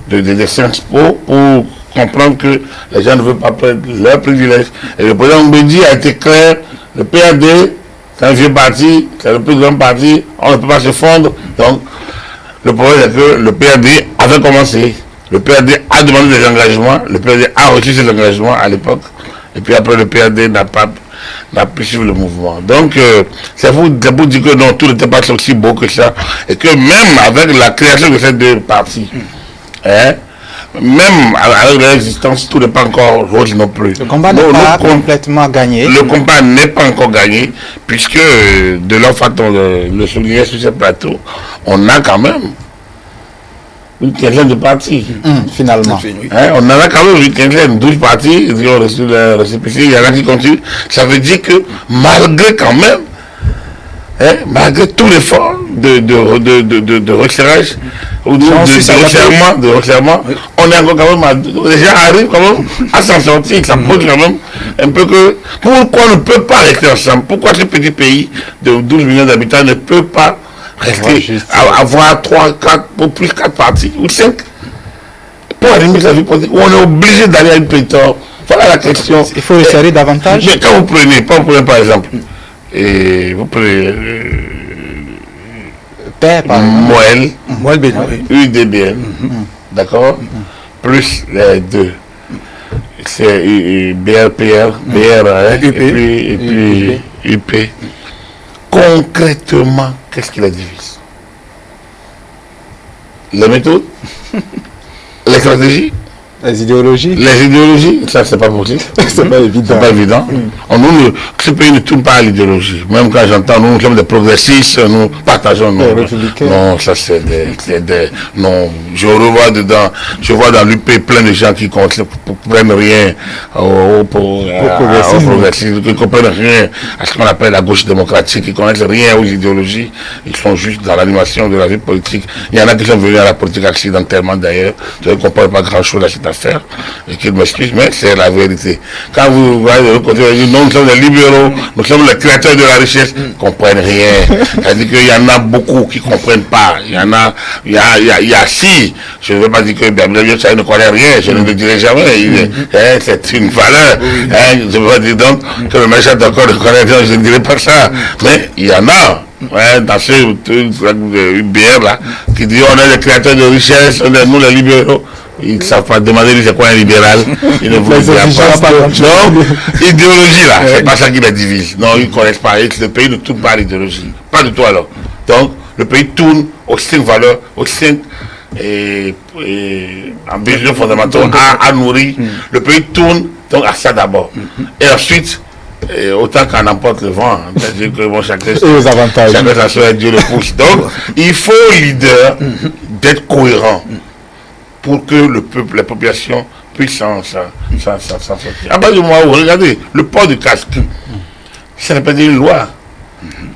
S4: de Sciences Po pour comprendre que les gens ne veulent pas prendre leurs privilèges. Et le président Mbedi a été clair. Le PRD, c'est un vieux parti, c'est le plus grand parti, on ne peut pas se fondre. Donc, le problème est que le PRD avait commencé. Le PRD a demandé des engagements, le PRD a reçu ces engagements à l'époque, et puis après le PRD n'a pu suivre le mouvement. Donc, c'est pour dire que non, tout n'était pas aussi beau que ça, et que même avec la création de ces deux partis, même avec leur existence, tout n'est pas encore rose non plus.
S3: Le combat n'est pas complètement gagné.
S4: Le combat n'est pas encore gagné, puisque de leur façon de le souligner sur ce plateau, on a quand même une quinzaine de partis.
S3: Finalement.
S4: On en a quand même une quinzaine, 12 partis, ils ont reçu le récépissé, il y en a qui continuent. Ça veut dire que malgré quand même, malgré tout l'effort de resserrage, ou de resserrement, on est encore quand même, les gens arrivent quand même à s'en sortir, ça pose quand même un peu que, pourquoi on ne peut pas rester ensemble? Pourquoi ce petit pays de 12 millions d'habitants ne peut pas rester, avoir 3, 4, ou plus 4 partis, ou 5, pour animer la vie politique, où on est obligé d'aller à une pétition? Voilà la question.
S3: Il faut le serrer davantage.
S4: Mais quand vous prenez par exemple, et vous pouvez
S2: Moël Bénin,
S4: UDBN, d'accord, plus les deux. C'est BRPR, BR, et puis UP. Concrètement, qu'est-ce qui la divise? Les méthodes, les stratégies,
S3: les idéologies.
S4: Les idéologies, ça c'est pas possible.
S3: C'est pas évident.
S4: C'est pas évident. Nous, ce pays ne tourne pas à l'idéologie. Même quand j'entends, nous sommes des progressistes, nous partageons nos républicains. Non, ça c'est des. Non, je revois dedans, je vois dans l'UP plein de gens qui comprennent rien au progressisme, qui comprennent rien à ce qu'on appelle la gauche démocratique, qui connaissent rien aux idéologies. Ils sont juste dans l'animation de la vie politique. Il y en a qui sont venus à la politique accidentellement d'ailleurs. Ils ne comprennent pas grand-chose à cette affaire et qu'ils m'excusent, mais c'est la vérité. Quand vous voyez de l'autre côté, nous sommes des libéraux, nous sommes les créateurs de la richesse, ils ne comprennent rien. C'est-à-dire qu'il y en a beaucoup qui ne comprennent pas. Il y a si, je ne veux pas dire que Bernard ça ne connaît rien, je ne le dirai jamais. C'est une valeur. Je ne veux pas dire donc que le méchant encore ne connaît rien, je ne dirai pas ça. Mais il y en a. Dans ce UBR là, qui dit on est les créateurs de richesse, on est nous les libéraux. Ils ne savent pas demander c'est quoi un libéral. Ils ne vous disent pas. Non, idéologie là, c'est pas ça qui les divise. Non, ils ne connaissent pas. Le pays ne tourne pas à l'idéologie. Pas du tout alors. Donc, le pays tourne aux 5 valeurs, aux 5 ambitions fondamentaux à nourrir. Le pays tourne donc à ça d'abord. Et ensuite, autant qu'on emporte le vent, c'est-à-dire que bon, chacun s'assoit, Dieu le pousse. Donc, il faut aux leaders d'être cohérents pour que le peuple, la population puisse s'en sortir. À partir du moment où, regardez, le port du casque, ça n'est pas une loi.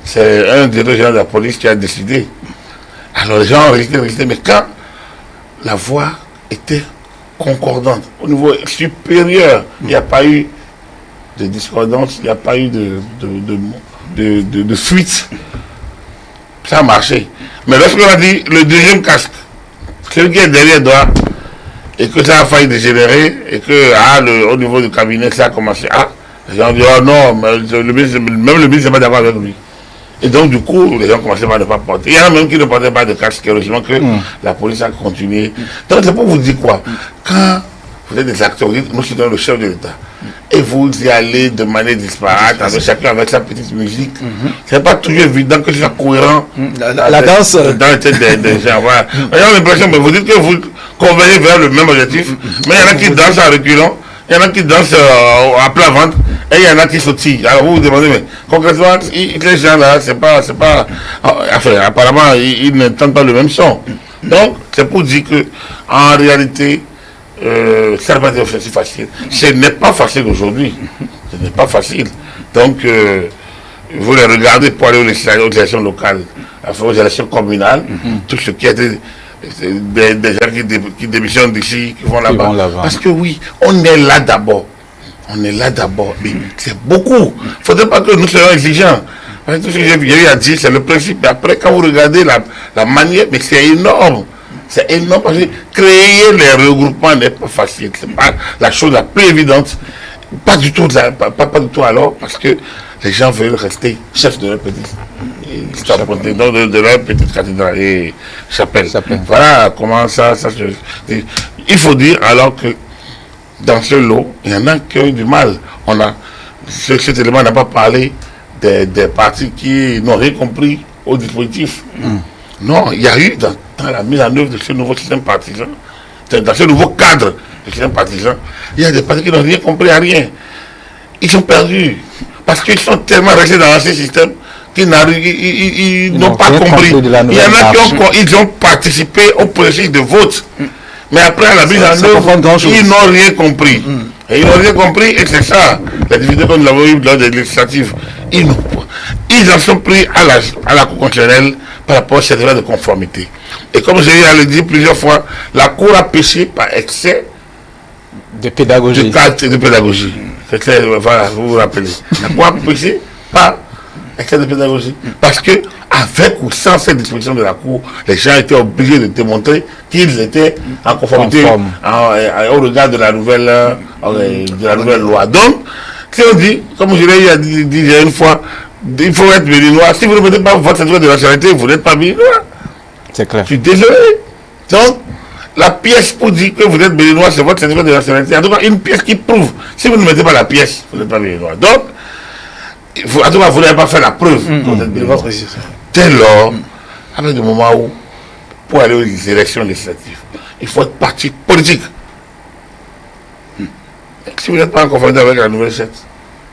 S4: C'est un directeur général de la police qui a décidé. Alors les gens ont résisté, mais quand la voix était concordante, au niveau supérieur, il n'y a pas eu de discordance, il n'y a pas eu de fuite. Ça a marché. Mais lorsqu'on a dit le deuxième casque, celui qui est derrière doigt, et que ça a failli dégénérer, et que au niveau du cabinet, ça a commencé les gens ont dit, oh non, mais même le ministre n'est pas d'accord avec lui. Et donc, du coup, les gens commençaient à ne pas porter. Il y en a même qui ne portaient pas de casque, heureusement que la police a continué. Donc, c'est pour vous dire quoi? Quand vous êtes des acteurs, nous sommes le chef de l'État, et vous y allez de manière disparate, avec chacun avec sa petite musique, c'est pas toujours évident que ce soit cohérent.
S2: La danse
S4: dans la tête des gens. Voilà. On a l'impression, mais vous dites que vous convenez vers le même objectif, mais il y en a qui dansent en reculant, il y en a qui dansent à plat ventre, et il y en a qui sautillent. Alors vous vous demandez, mais concrètement, les gens là, c'est pas, enfin, apparemment, ils n'entendent pas le même son. Donc, c'est pour dire que, en réalité, ça n'a pas été aussi facile. Ce n'est pas facile aujourd'hui. Ce n'est pas facile. Donc, vous les regardez pour aller aux élections locales, aux élections communales, tout ce qui a été des gens qui démissionnent d'ici, qui vont là-bas. Parce que oui, on est là d'abord. On est là d'abord. Mais c'est beaucoup. Il ne faudrait pas que nous soyons exigeants. Tout ce que j'ai eu à dire, c'est le principe. Mais après, quand vous regardez la manière, mais c'est énorme. C'est énorme parce que créer les regroupements n'est pas facile. Ce n'est pas la chose la plus évidente. Pas du tout alors, parce que les gens veulent rester chefs de leur petite cathédrale et chapelle. Voilà comment ça se... Il faut dire alors que dans ce lot, il y en a qui ont eu du mal. Cet élément n'a pas parlé des partis qui n'ont rien compris au dispositif. Non, il y a eu dans la mise en œuvre de ce nouveau système partisan, dans ce nouveau cadre du système partisan, il y a des partis qui n'ont rien compris à rien. Ils sont perdus. Parce qu'ils sont tellement restés dans l'ancien système qu'ils n'ont pas compris. Il y en a qui ont participé au processus de vote. Mais après, à la mise en œuvre, ils n'ont rien compris. Et ils n'ont rien compris, et c'est ça, la difficulté que nous avons eue lors des législatives. Ils en sont pris à la Cour constitutionnelle par rapport au certificat de conformité. Et comme j'ai eu à le dire plusieurs fois, la Cour a péché par excès
S3: de pédagogie.
S4: De pédagogie. Voilà, vous vous rappelez. La Cour a péché par excès de pédagogie. Parce que, avec ou sans cette disposition de la Cour, les gens étaient obligés de démontrer qu'ils étaient en conformité au regard de la nouvelle loi. Donc, si on dit, comme je l'ai dit une fois, Il faut être béninois. Si vous ne mettez pas votre certificat de nationalité, vous n'êtes pas béninois.
S3: C'est clair.
S4: Je suis désolé. Donc, la pièce pour dire que vous êtes béninois, c'est votre certificat de nationalité. En tout cas, une pièce qui prouve. Si vous ne mettez pas la pièce, vous n'êtes pas béninois. Donc, en tout cas, vous n'avez pas fait la preuve que vous êtes béninois. Dès lors, à partir du moment où, pour aller aux élections législatives, il faut être parti politique. Si vous n'êtes pas en conformité avec la nouvelle charte,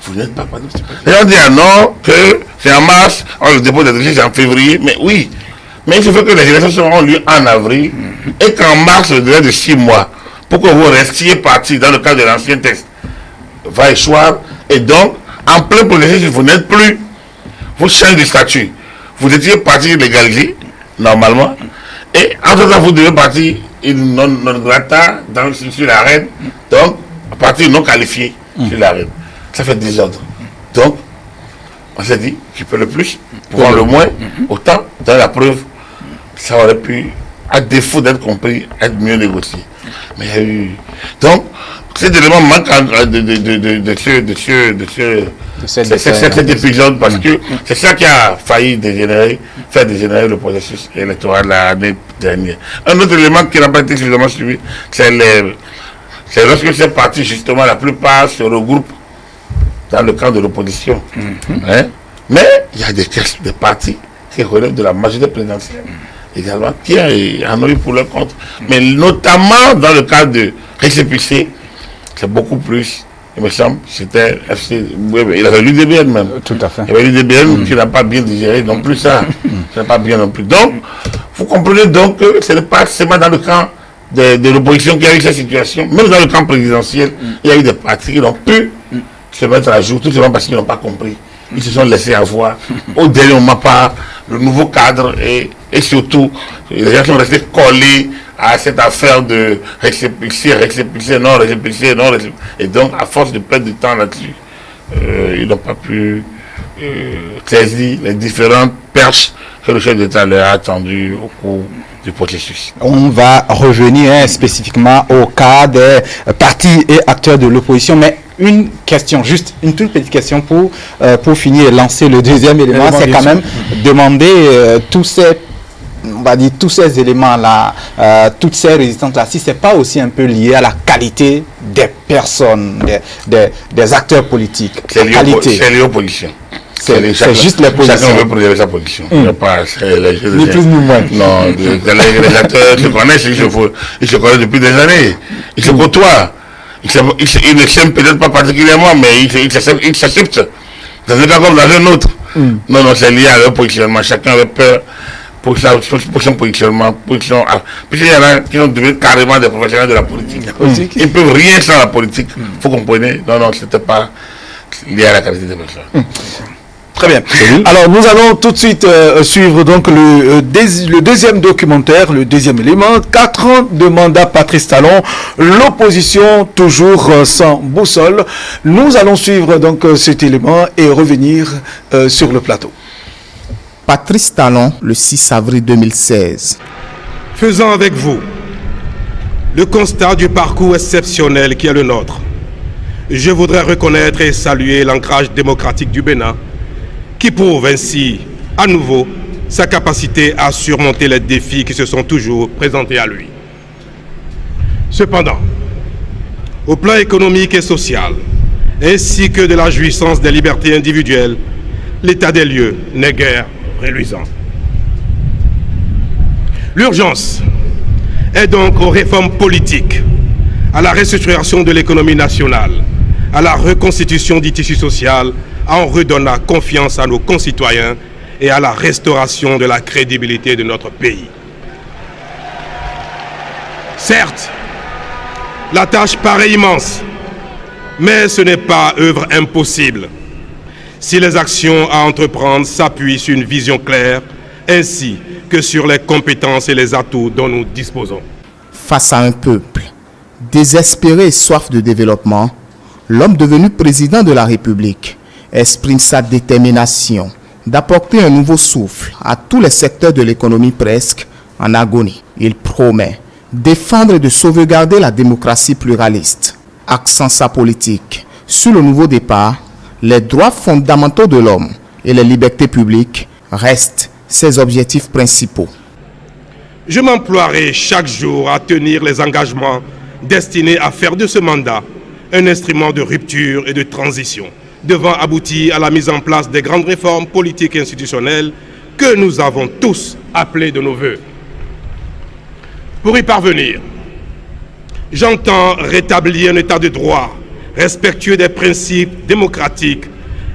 S4: vous n'êtes pas parti politique. Les gens disent non, que c'est en mars, le dépôt des dossiers c'est en février, mais oui. Mais il faut que les élections seront lieu en avril et qu'en mars, le délai de 6 mois, pour que vous restiez parti dans le cadre de l'ancien texte, va échoir. Et donc, en plein processus, vous n'êtes plus, vous changez de statut. Vous étiez parti légalisé, normalement, et entre temps, vous devez partir non grata sur l'arène, donc, à partir non qualifié sur l'arène. Ça fait désordre. Donc, on s'est dit, qui peut le plus, pour le moins, autant, dans la preuve, ça aurait pu, à défaut d'être compris, être mieux négocié. Mais il y a eu. Donc, cet élément manque cet épisode parce que c'est ça qui a failli faire dégénérer le processus électoral l'année dernière. Un autre élément qui n'a pas été suffisamment suivi, c'est lorsque ces partis, justement, la plupart se regroupent dans le camp de l'opposition. Mais il y a des partis qui relèvent de la majorité présidentielle également, qui en ont eu pour leur compte. Mais notamment dans le cas de récépissé, c'est beaucoup plus, il me semble, c'était FC, il avait l'UDBN même.
S3: Tout à fait.
S4: Il y avait l'UDBN qui n'a pas bien digéré non plus ça. Ça n'a pas bien non plus. Donc, vous comprenez donc que ce n'est pas seulement dans le camp de l'opposition qu'il y a eu cette situation. Même dans le camp présidentiel, il y a eu des partis qui n'ont pu se mettre à jour, tout simplement parce qu'ils n'ont pas compris. Ils se sont laissés avoir au dernier moment par le nouveau cadre et surtout, les gens sont restés collés à cette affaire de récépissé, non. Et donc, à force de perdre du temps là-dessus, ils n'ont pas pu saisir les différentes perches que le chef d'État leur a attendues au cours du processus.
S3: On va revenir spécifiquement au cas des partis et acteurs de l'opposition, mais une question, juste une toute petite question pour finir et lancer le deuxième élément, c'est quand même demander tous ces éléments-là, toutes ces résistances-là, si ce n'est pas aussi un peu lié à la qualité des personnes, des acteurs politiques.
S4: C'est lié aux positions.
S3: C'est juste les positions.
S4: Chacun veut préserver sa position.
S3: Ni plus ni moins.
S4: Non, les acteurs se connaissent, ils se connaissent depuis des années. Ils se côtoient. Ils ne s'aiment peut-être pas particulièrement, mais ils s'acceptent. Dans un cas comme dans un autre. Non, c'est lié à leur positionnement. Chacun avait peur pour son positionnement. Puis il y en a qui sont devenus carrément des professionnels de la politique. Ils ne peuvent rien sans la politique. Il faut comprendre. Non, ce n'était pas lié à la qualité des personnes.
S2: Très bien. Alors, nous allons tout de suite suivre donc le deuxième documentaire, le deuxième élément. 4 ans de mandat Patrice Talon, l'opposition toujours sans boussole. Nous allons suivre donc cet élément et revenir sur le plateau.
S17: Patrice Talon, le 6 avril 2016.
S18: Faisons avec vous le constat du parcours exceptionnel qui est le nôtre. Je voudrais reconnaître et saluer l'ancrage démocratique du Bénin, qui prouve ainsi à nouveau sa capacité à surmonter les défis qui se sont toujours présentés à lui. Cependant, au plan économique et social, ainsi que de la jouissance des libertés individuelles, l'état des lieux n'est guère reluisant. L'urgence est donc aux réformes politiques, à la restructuration de l'économie nationale, à la reconstitution du tissu social, en redonnant confiance à nos concitoyens et à la restauration de la crédibilité de notre pays. Certes, la tâche paraît immense, mais ce n'est pas œuvre impossible si les actions à entreprendre s'appuient sur une vision claire ainsi que sur les compétences et les atouts dont nous disposons.
S17: Face à un peuple désespéré et soif de développement, l'homme devenu président de la République exprime sa détermination d'apporter un nouveau souffle à tous les secteurs de l'économie presque en agonie. Il promet défendre et de sauvegarder la démocratie pluraliste, accent sa politique sur le nouveau départ, les droits fondamentaux de l'homme et les libertés publiques restent ses objectifs principaux.
S18: Je m'emploierai chaque jour à tenir les engagements destinés à faire de ce mandat un instrument de rupture et de transition, devant aboutir à la mise en place des grandes réformes politiques et institutionnelles que nous avons tous appelées de nos voeux. Pour y parvenir, j'entends rétablir un état de droit respectueux des principes démocratiques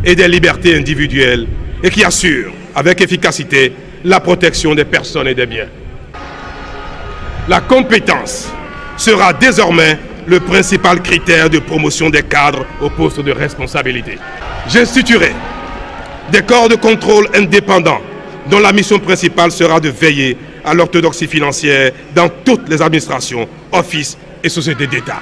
S18: et des libertés individuelles et qui assure avec efficacité la protection des personnes et des biens. La compétence sera désormais le principal critère de promotion des cadres au poste de responsabilité. J'instituerai des corps de contrôle indépendants dont la mission principale sera de veiller à l'orthodoxie financière dans toutes les administrations, offices et sociétés d'État.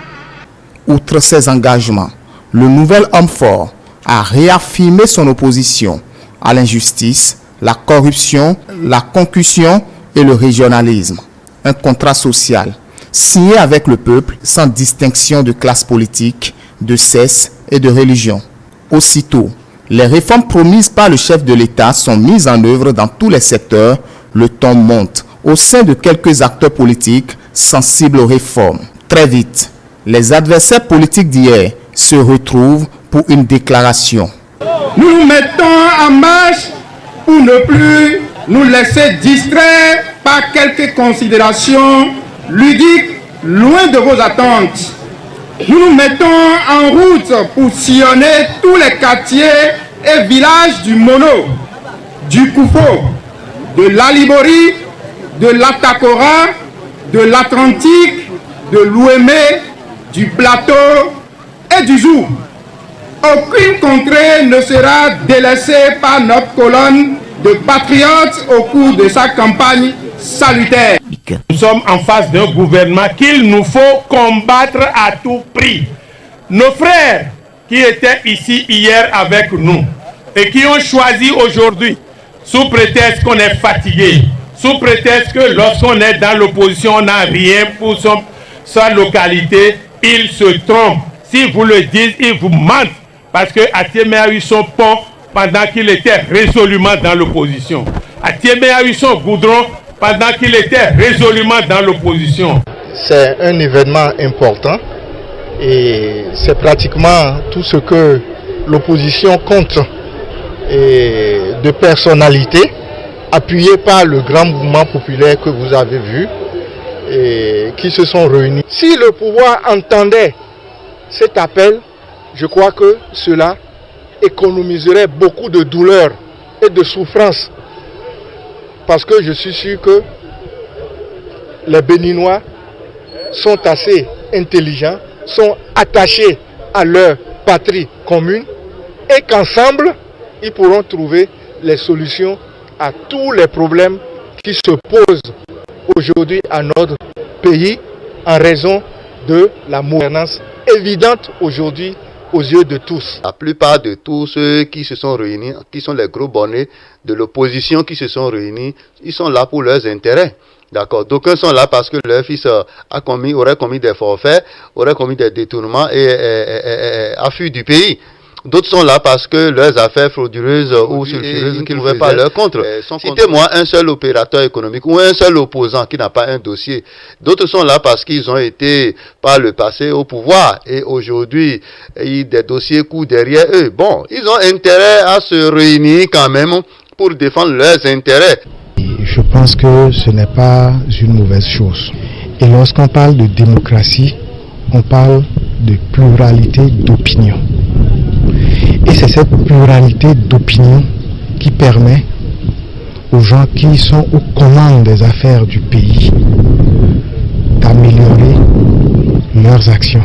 S17: Outre ses engagements, le nouvel homme fort a réaffirmé son opposition à l'injustice, la corruption, la concussion et le régionalisme. Un contrat social signé avec le peuple sans distinction de classe politique, de sexe et de religion. Aussitôt, les réformes promises par le chef de l'État sont mises en œuvre dans tous les secteurs. Le ton monte au sein de quelques acteurs politiques sensibles aux réformes. Très vite, les adversaires politiques d'hier se retrouvent pour une déclaration.
S13: Nous nous mettons en marche pour ne plus nous laisser distraire par quelques considérations ludiques loin de vos attentes. Nous nous mettons en route pour sillonner tous les quartiers et villages du Mono, du Koufo, de l'Alibori, de l'Atakora, de l'Atlantique, de l'Ouémé, du Plateau et du Zou. Aucune contrée ne sera délaissée par notre colonne de patriotes au cours de sa campagne salutaire.
S14: Nous sommes en face d'un gouvernement qu'il nous faut combattre à tout prix. Nos frères qui étaient ici hier avec nous et qui ont choisi aujourd'hui, sous prétexte qu'on est fatigué, sous prétexte que lorsqu'on est dans l'opposition, on n'a rien pour sa localité, ils se trompent. Si vous le dites, ils vous mentent. Parce que Atiémé a eu son pont pendant qu'il était résolument dans l'opposition. Atiémé a eu son goudron pendant qu'il était résolument dans l'opposition.
S19: C'est un événement important et c'est pratiquement tout ce que l'opposition compte et de personnalités appuyées par le grand mouvement populaire que vous avez vu et qui se sont réunis. Si le pouvoir entendait cet appel, je crois que cela économiserait beaucoup de douleur et de souffrance. Parce que je suis sûr que les Béninois sont assez intelligents, sont attachés à leur patrie commune et qu'ensemble, ils pourront trouver les solutions à tous les problèmes qui se posent aujourd'hui à notre pays en raison de la gouvernance évidente aujourd'hui aux yeux de tous.
S20: La plupart de tous ceux qui se sont réunis, qui sont les gros bonnets de l'opposition qui se sont réunis, ils sont là pour leurs intérêts. D'accord. D'aucuns sont là parce que leur fils aurait commis des forfaits, aurait commis des détournements et a fui du pays. D'autres sont là parce que leurs affaires frauduleuses ou sulfureuses qu'ils ne pouvaient pas leur contre. Citez-moi un seul opérateur économique ou un seul opposant qui n'a pas un dossier. D'autres sont là parce qu'ils ont été par le passé au pouvoir et aujourd'hui, des dossiers courent derrière eux. Bon, ils ont intérêt à se réunir quand même pour défendre leurs intérêts.
S21: Je pense que ce n'est pas une mauvaise chose. Et lorsqu'on parle de démocratie, on parle de pluralité d'opinion. Et c'est cette pluralité d'opinion qui permet aux gens qui sont aux commandes des affaires du pays d'améliorer leurs actions.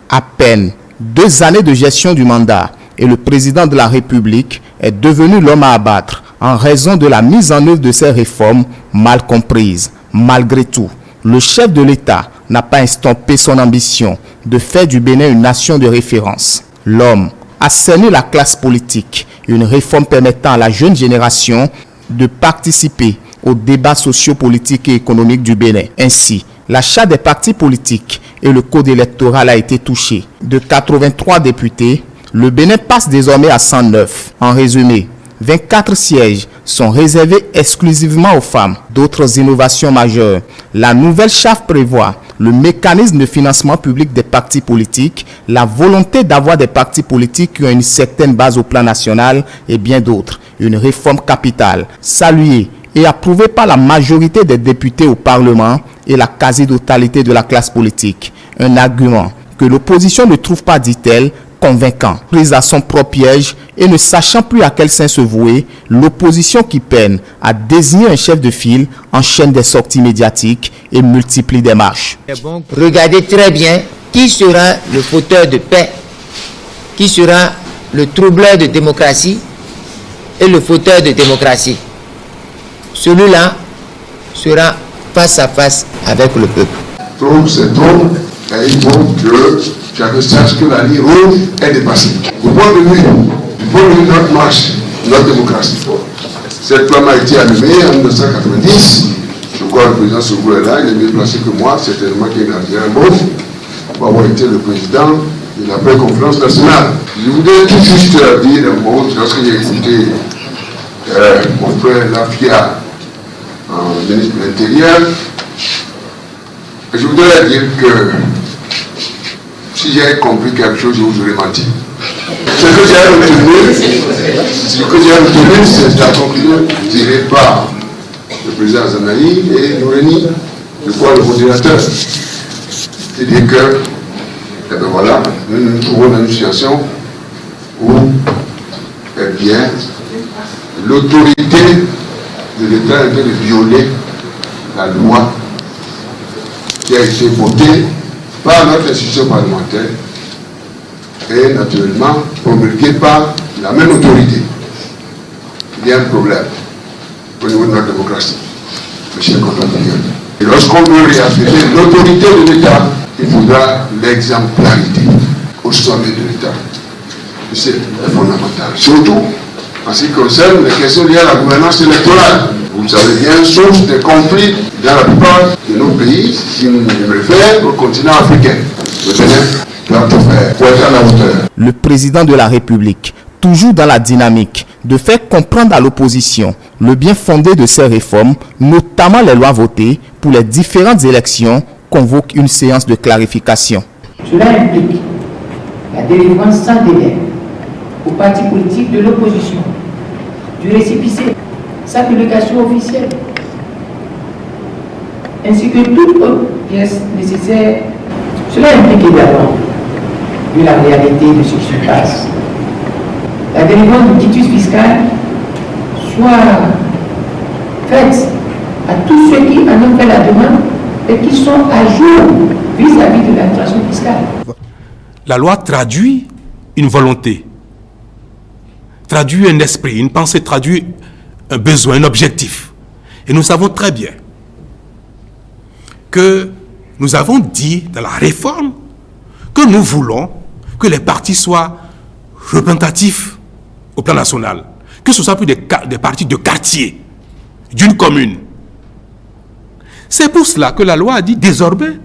S17: À peine 2 années de gestion du mandat et le président de la République est devenu l'homme à abattre en raison de la mise en œuvre de ces réformes mal comprises. Malgré tout, le chef de l'État n'a pas estompé son ambition de faire du Bénin une nation de référence. L'homme a cerné la classe politique, une réforme permettant à la jeune génération de participer aux débats sociopolitiques et économiques du Bénin. Ainsi, l'achat des partis politiques et le code électoral a été touché. De 83 députés, Le Bénin passe désormais à 109. En résumé, 24 sièges sont réservés exclusivement aux femmes. D'autres innovations majeures. La nouvelle charte prévoit le mécanisme de financement public des partis politiques, la volonté d'avoir des partis politiques qui ont une certaine base au plan national et bien d'autres. Une réforme capitale, saluée et approuvée par la majorité des députés au Parlement et la quasi-totalité de la classe politique. Un argument que l'opposition ne trouve pas, dit-elle, convaincant. Prise à son propre piège et ne sachant plus à quel sein se vouer, l'opposition qui peine à désigner un chef de file enchaîne des sorties médiatiques et multiplie des marches.
S6: Regardez très bien qui sera le fauteur de paix, qui sera le troubleur de démocratie et le fauteur de démocratie. Celui-là sera face à face avec le peuple.
S22: Trop, c'est trop, et il faut que chacun sache que la ligne rouge est dépassée. Au point de vue de notre marche, notre démocratie, cette flamme a été allumée en 1990. Je crois que le président Sougou est là, il est mieux placé que moi, certainement qu'il a bien un bon pour avoir été le président de la préconférence nationale. Je voudrais tout juste dire un mot, lorsque j'ai écouté mon frère Lafia, ministre de l'Intérieur, je voudrais dire que si j'ai compris quelque chose, je vous aurais menti. Ce que j'ai retenu, c'est la conclusion tirée par le président Zanaï et Noureni, je crois le modérateur. C'est-à-dire que, eh bien voilà, nous nous trouvons dans une situation où, eh bien, l'autorité de l'État est en train de violer la loi qui a été votée par notre institution parlementaire et naturellement promulguée par la même autorité. Il y a un problème au niveau de notre démocratie, mes chers compatriotes. Et lorsqu'on veut réaffirmer l'autorité de l'État, il faudra l'exemplarité au sommet de l'État. C'est fondamental. Surtout en ce qui concerne les questions liées à la gouvernance électorale. Vous savez bien, source des conflits dans la plupart de nos pays, si nous nous référons au continent africain. Le Bénin doit tout faire pour être à la hauteur.
S17: Le président de la République, toujours dans la dynamique de faire comprendre à l'opposition le bien fondé de ces réformes, notamment les lois votées pour les différentes élections, convoque une séance de clarification.
S23: Cela implique la délivrance sans délai aux partis politiques de l'opposition du récépissé, sa publication officielle, ainsi que toute autre pièce nécessaire. Cela implique également, vu la réalité de ce qui se passe, la délivrance du titus fiscal soit faite à tous ceux qui en ont fait la demande et qui sont à jour vis-à-vis de l'administration fiscale.
S18: La loi traduit une volonté, traduit un esprit, une pensée, traduit un besoin, un objectif. Et nous savons très bien que nous avons dit dans la réforme que nous voulons que les partis soient représentatifs au plan national, que ce soit plus des partis de quartier, d'une commune. C'est pour cela que la loi a dit désormais,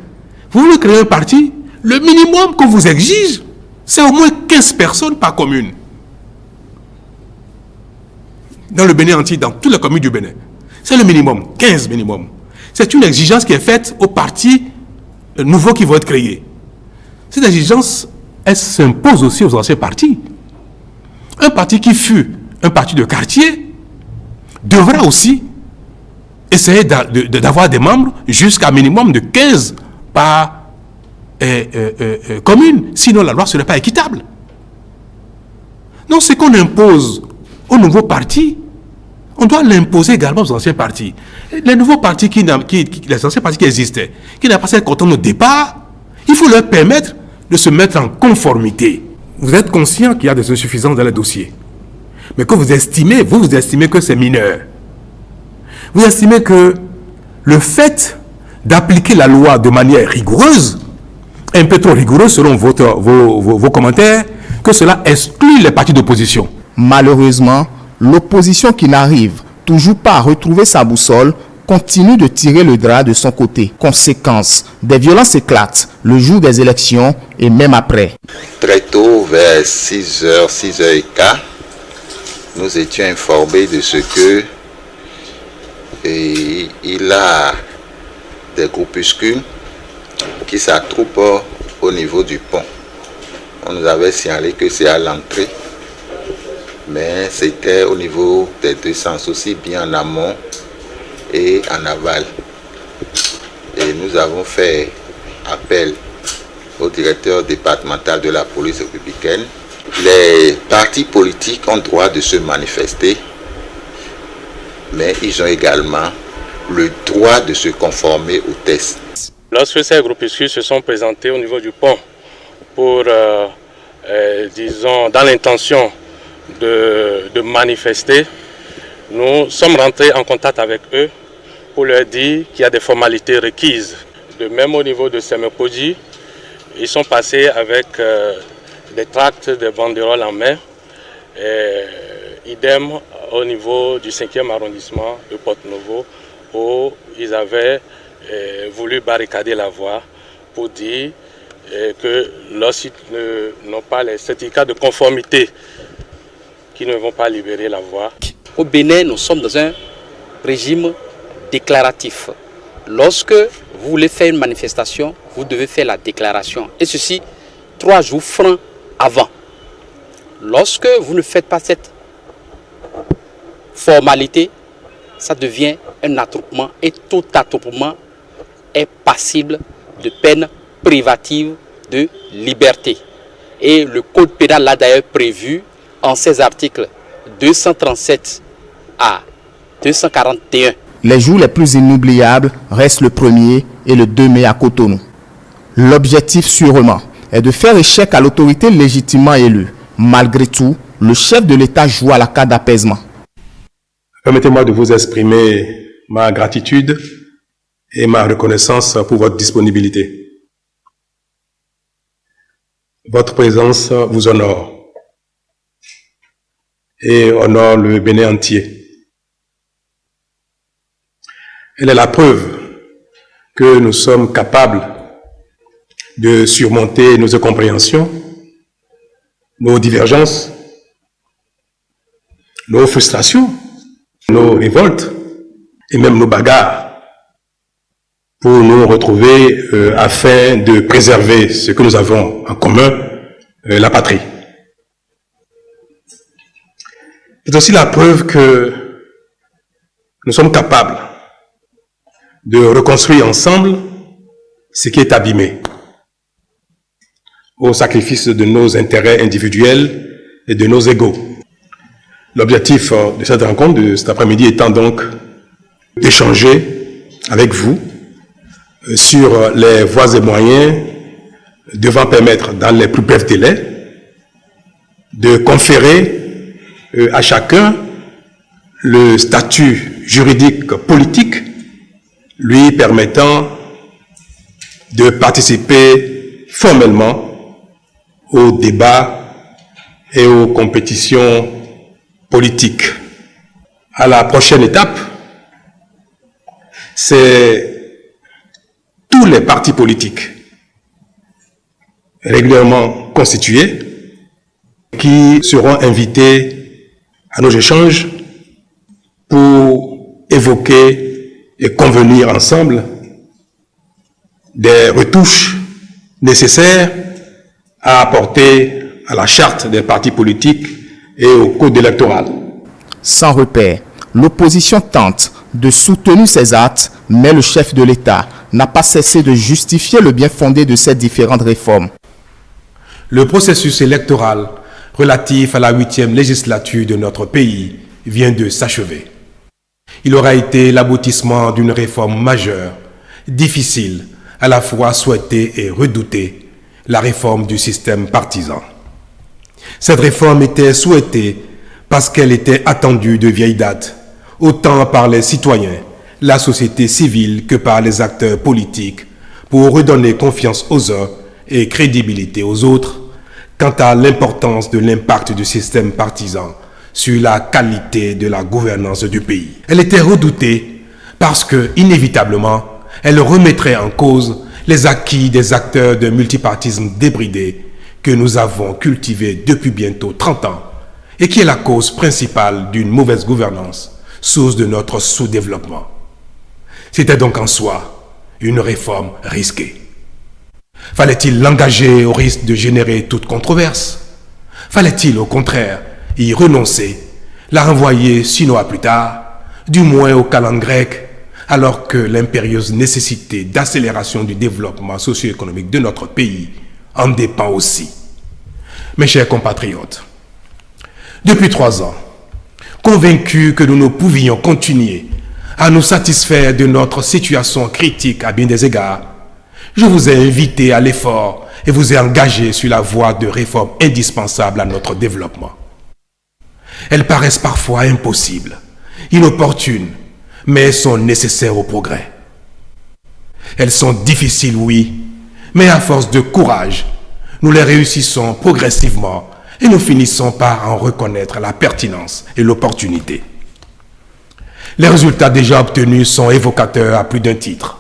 S18: vous voulez créer un parti, le minimum qu'on vous exige, c'est au moins 15 personnes par commune. Dans le Bénin entier, dans toutes les communes du Bénin. C'est le minimum, 15 minimum. C'est une exigence qui est faite aux partis nouveaux qui vont être créés. Cette exigence, elle s'impose aussi aux anciens partis. Un parti qui fut un parti de quartier devra aussi essayer d'avoir des membres jusqu'à un minimum de 15 par commune. Sinon, la loi ne serait pas équitable. Donc, ce qu'on impose aux nouveaux partis, on doit l'imposer également aux anciens partis. Les nouveaux partis, les anciens partis qui existaient, qui n'avaient pas cette content au départ, il faut leur permettre de se mettre en conformité. Vous êtes conscient qu'il y a des insuffisances dans les dossiers. Mais que vous estimez que c'est mineur. Vous estimez que le fait d'appliquer la loi de manière rigoureuse, un peu trop rigoureuse selon vos commentaires, que cela exclut les partis d'opposition.
S17: Malheureusement, l'opposition qui n'arrive toujours pas à retrouver sa boussole continue de tirer le drap de son côté. Conséquence, des violences éclatent le jour des élections et même après.
S1: Très tôt, vers 6h, 6h15, nous étions informés de ce que il a des groupuscules qui s'attroupent au niveau du pont. On nous avait signalé que c'est à l'entrée, mais c'était au niveau des deux sens, aussi bien en amont et en aval. Et nous avons fait appel au directeur départemental de la police républicaine. Les partis politiques ont droit de se manifester, mais ils ont également le droit de se conformer aux tests.
S7: Lorsque ces groupuscules se sont présentés au niveau du pont pour, disons, dans l'intention de manifester, nous sommes rentrés en contact avec eux pour leur dire qu'il y a des formalités requises. De même au niveau de Semepoji, ils sont passés avec des tracts, des banderoles en main. Idem au niveau du 5e arrondissement de Porto-Novo, où ils avaient voulu barricader la voie pour dire que lorsqu'ils n'ont pas les certificats de conformité, qu'ils ne vont pas libérer la voie.
S9: Au Bénin, nous sommes dans un régime déclaratif. Lorsque vous voulez faire une manifestation, vous devez faire la déclaration. Et ceci 3 jours francs avant. Lorsque vous ne faites pas cette formalité, ça devient un attroupement et tout attroupement est passible de peine privative de liberté. Et le code pénal l'a d'ailleurs prévu en ses articles 237 à 241.
S17: Les jours les plus inoubliables restent le 1er et le 2 mai à Cotonou. L'objectif sûrement est de faire échec à l'autorité légitimement élue. Malgré tout, le chef de l'État joue à la carte d'apaisement.
S18: Permettez-moi de vous exprimer ma gratitude et ma reconnaissance pour votre disponibilité. Votre présence vous honore et honore le Bénin entier. Elle est la preuve que nous sommes capables de surmonter nos incompréhensions, nos divergences, nos frustrations, nos révoltes et même nos bagarres pour nous retrouver afin de préserver ce que nous avons en commun, la patrie. C'est aussi la preuve que nous sommes capables de reconstruire ensemble ce qui est abîmé, au sacrifice de nos intérêts individuels et de nos égos. L'objectif de cette rencontre de cet après-midi étant donc d'échanger avec vous sur les voies et moyens devant permettre dans les plus brefs délais de conférer à chacun le statut juridique politique lui permettant de participer formellement aux débats et aux compétitions politiques. À la prochaine étape, c'est tous les partis politiques régulièrement constitués qui seront invités à nos échanges pour évoquer et convenir ensemble des retouches nécessaires à apporter à la charte des partis politiques et au code électoral.
S17: Sans repère, l'opposition tente de soutenir ces actes, mais le chef de l'État n'a pas cessé de justifier le bien fondé de ces différentes réformes.
S18: Le processus électoral relatif à la 8e législature de notre pays vient de s'achever. Il aura été l'aboutissement d'une réforme majeure, difficile, à la fois souhaitée et redoutée, la réforme du système partisan. Cette réforme était souhaitée parce qu'elle était attendue de vieille date, autant par les citoyens, la société civile que par les acteurs politiques, pour redonner confiance aux uns et crédibilité aux autres quant à l'importance de l'impact du système partisan sur la qualité de la gouvernance du pays. Elle était redoutée parce que, inévitablement, elle remettrait en cause les acquis des acteurs d'un multipartisme débridé que nous avons cultivé depuis bientôt 30 ans et qui est la cause principale d'une mauvaise gouvernance, source de notre sous-développement. C'était donc en soi une réforme risquée. Fallait-il l'engager au risque de générer toute controverse? Fallait-il au contraire y renoncer, la renvoyer sinon à plus tard, du moins au calendrier grec, alors que l'impérieuse nécessité d'accélération du développement socio-économique de notre pays en dépend aussi? Mes chers compatriotes, depuis 3 ans, convaincus que nous ne pouvions continuer à nous satisfaire de notre situation critique à bien des égards, je vous ai invité à l'effort et vous ai engagé sur la voie de réformes indispensables à notre développement. Elles paraissent parfois impossibles, inopportunes, mais sont nécessaires au progrès. Elles sont difficiles, oui, mais à force de courage, nous les réussissons progressivement et nous finissons par en reconnaître la pertinence et l'opportunité. Les résultats déjà obtenus sont évocateurs à plus d'un titre.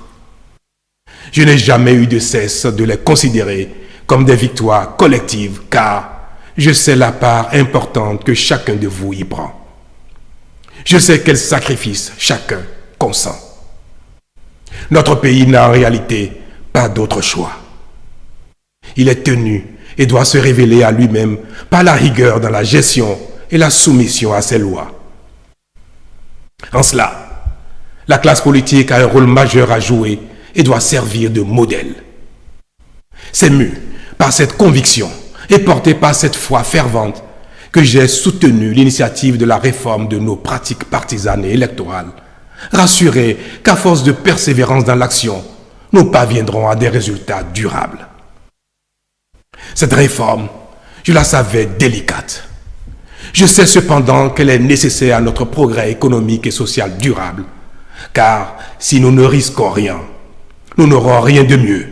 S18: Je n'ai jamais eu de cesse de les considérer comme des victoires collectives, car je sais la part importante que chacun de vous y prend. Je sais quels sacrifices chacun consent. Notre pays n'a en réalité pas d'autre choix. Il est tenu et doit se révéler à lui-même par la rigueur dans la gestion et la soumission à ses lois. En cela, la classe politique a un rôle majeur à jouer et doit servir de modèle. C'est mu par cette conviction et porté par cette foi fervente que j'ai soutenu l'initiative de la réforme de nos pratiques partisanes et électorales, rassuré qu'à force de persévérance dans l'action, nous parviendrons à des résultats durables. Cette réforme, je la savais délicate. Je sais cependant qu'elle est nécessaire à notre progrès économique et social durable, car si nous ne risquons rien, nous n'aurons rien de mieux.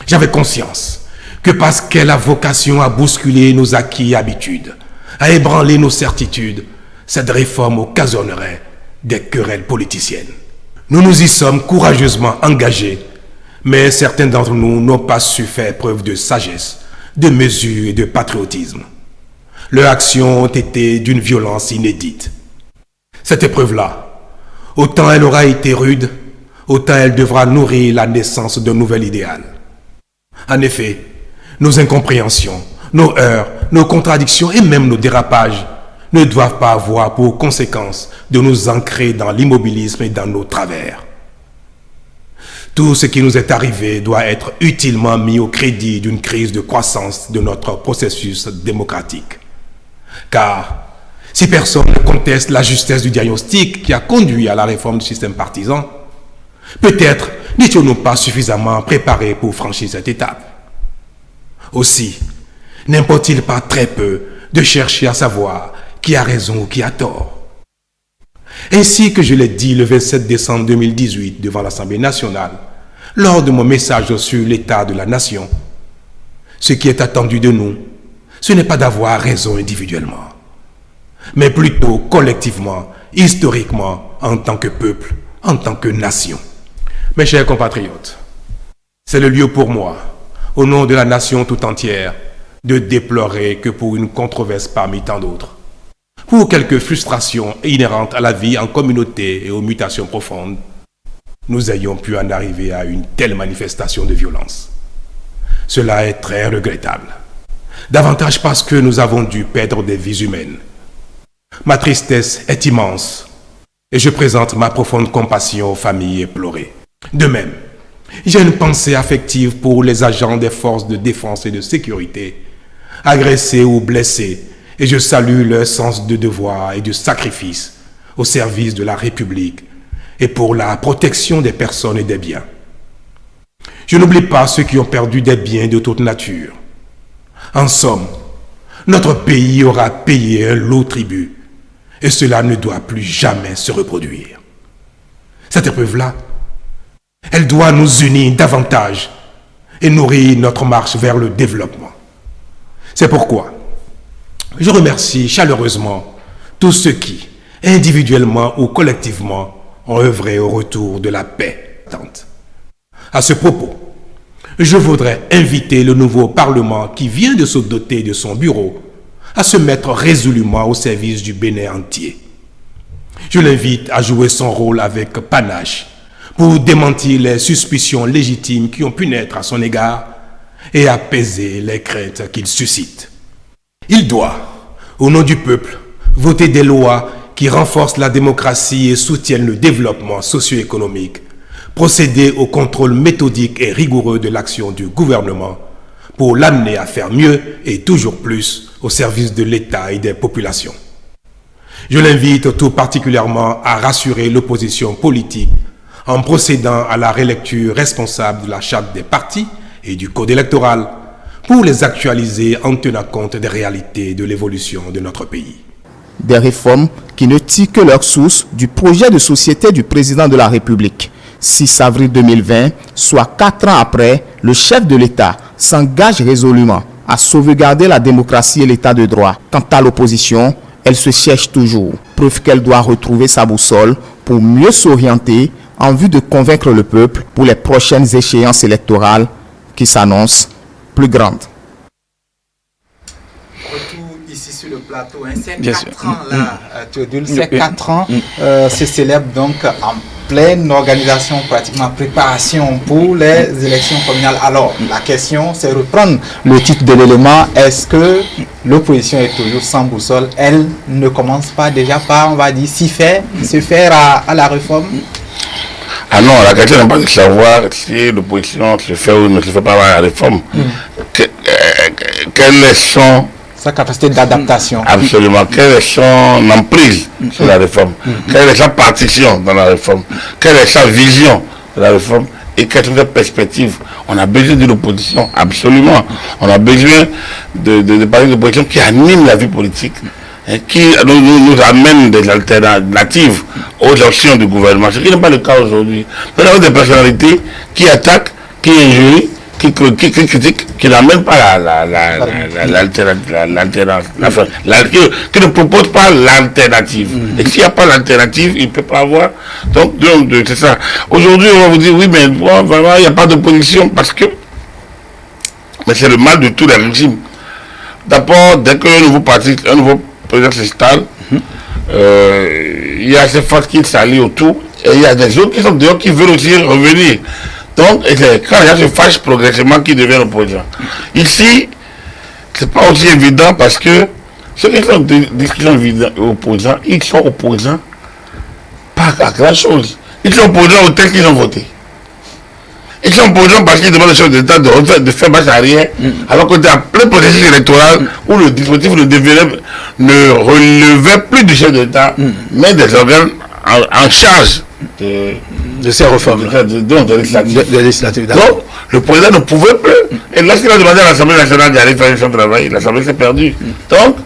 S18: J'avais conscience que parce qu'elle a vocation à bousculer nos acquis et habitudes, à ébranler nos certitudes, cette réforme occasionnerait des querelles politiciennes. Nous nous y sommes courageusement engagés, mais certains d'entre nous n'ont pas su faire preuve de sagesse, de mesure et de patriotisme. Leurs actions ont été d'une violence inédite. Cette épreuve-là, autant elle aura été rude, autant elle devra nourrir la naissance d'un nouvel idéal. En effet, nos incompréhensions, nos heurts, nos contradictions et même nos dérapages ne doivent pas avoir pour conséquence de nous ancrer dans l'immobilisme et dans nos travers. Tout ce qui nous est arrivé doit être utilement mis au crédit d'une crise de croissance de notre processus démocratique. Car si personne ne conteste la justesse du diagnostic qui a conduit à la réforme du système partisan, peut-être n'étions-nous pas suffisamment préparés pour franchir cette étape. Aussi, n'importe-t-il pas très peu de chercher à savoir qui a raison ou qui a tort. Ainsi que je l'ai dit le 27 décembre 2018 devant l'Assemblée nationale, lors de mon message sur l'état de la nation, ce qui est attendu de nous, ce n'est pas d'avoir raison individuellement, mais plutôt collectivement, historiquement, en tant que peuple, en tant que nation. Mes chers compatriotes, c'est le lieu pour moi, au nom de la nation tout entière, de déplorer que pour une controverse parmi tant d'autres, pour quelques frustrations inhérentes à la vie en communauté et aux mutations profondes, nous ayons pu en arriver à une telle manifestation de violence. Cela est très regrettable, davantage parce que nous avons dû perdre des vies humaines. Ma tristesse est immense et je présente ma profonde compassion aux familles éplorées. De même, j'ai une pensée affective pour les agents des forces de défense et de sécurité, agressés ou blessés, et je salue leur sens de devoir et de sacrifice au service de la République et pour la protection des personnes et des biens. Je n'oublie pas ceux qui ont perdu des biens de toute nature. En somme, notre pays aura payé un lourd tribut et cela ne doit plus jamais se reproduire. Cette épreuve-là, elle doit nous unir davantage et nourrir notre marche vers le développement. C'est pourquoi je remercie chaleureusement tous ceux qui, individuellement ou collectivement, ont œuvré au retour de la paix. À ce propos, je voudrais inviter le nouveau Parlement qui vient de se doter de son bureau à se mettre résolument au service du Bénin entier. Je l'invite à jouer son rôle avec panache pour démentir les suspicions légitimes qui ont pu naître à son égard et apaiser les craintes qu'il suscite. Il doit, au nom du peuple, voter des lois qui renforcent la démocratie et soutiennent le développement socio-économique, procéder au contrôle méthodique et rigoureux de l'action du gouvernement pour l'amener à faire mieux et toujours plus au service de l'État et des populations. Je l'invite tout particulièrement à rassurer l'opposition politique en procédant à la relecture responsable de la charte des partis et du code électoral pour les actualiser en tenant compte des réalités de l'évolution de notre pays.
S17: Des réformes qui ne tirent que leur source du projet de société du président de la République. 6 avril 2020, soit 4 ans après, le chef de l'État s'engage résolument à sauvegarder la démocratie et l'État de droit. Quant à l'opposition, elle se cherche toujours, preuve qu'elle doit retrouver sa boussole pour mieux s'orienter en vue de convaincre le peuple pour les prochaines échéances électorales qui s'annoncent plus grandes.
S3: Retour ici sur le plateau, ces 4 ans-là, ces 4 ans se célèbrent donc en pleine organisation, pratiquement préparation pour les élections communales. Alors, la question, c'est reprendre le titre de l'élément. Est-ce que l'opposition est toujours sans boussole? Elle ne commence pas déjà par, on va dire, se faire à la réforme?
S4: Ah non, la question n'est pas de savoir si l'opposition se fait ou ne se fait pas à la réforme. Quelles sont
S3: sa capacité d'adaptation?
S4: Absolument. Quelle est son emprise sur la réforme? Quelle est sa partition dans la réforme? Quelle est sa vision de la réforme? Et quelles sont les perspectives? On a besoin d'une opposition, absolument. On a besoin de parler d'opposition qui anime la vie politique, qui nous amène des alternatives aux actions du gouvernement. Ce qui n'est pas le cas aujourd'hui. Nous avons des personnalités qui attaquent, qui injurient, qui critique, qui n'amène pas qui ne propose pas l'alternative. Et s'il n'y a pas l'alternative, il ne peut pas avoir. Donc c'est ça. Aujourd'hui, on va vous dire, oui, mais bon, vraiment, il n'y a pas d'opposition parce que. Mais c'est le mal de tous les régimes. D'abord, dès qu'un nouveau parti, un nouveau président s'installe, il y a ces forces qui s'allient autour, et il y a des autres qui sont dehors qui veulent aussi revenir. Donc, c'est quand les gens se fâchent progressivement qu'ils deviennent opposants. Ici, c'est pas aussi évident parce que ceux qui sont opposants, ils sont opposants pas à grand chose. Ils sont opposants au texte qu'ils ont voté. Ils sont opposants parce qu'ils demandent aux chefs d'État de faire marche arrière, alors qu'on est en plein processus électoral où le dispositif ne relevait plus du chef d'État, mais des organes en charge
S2: de ces réformes.
S4: Donc, le président ne pouvait plus. Et lorsqu'il a demandé à l'Assemblée nationale d'aller faire son travail, l'Assemblée s'est perdue. Donc,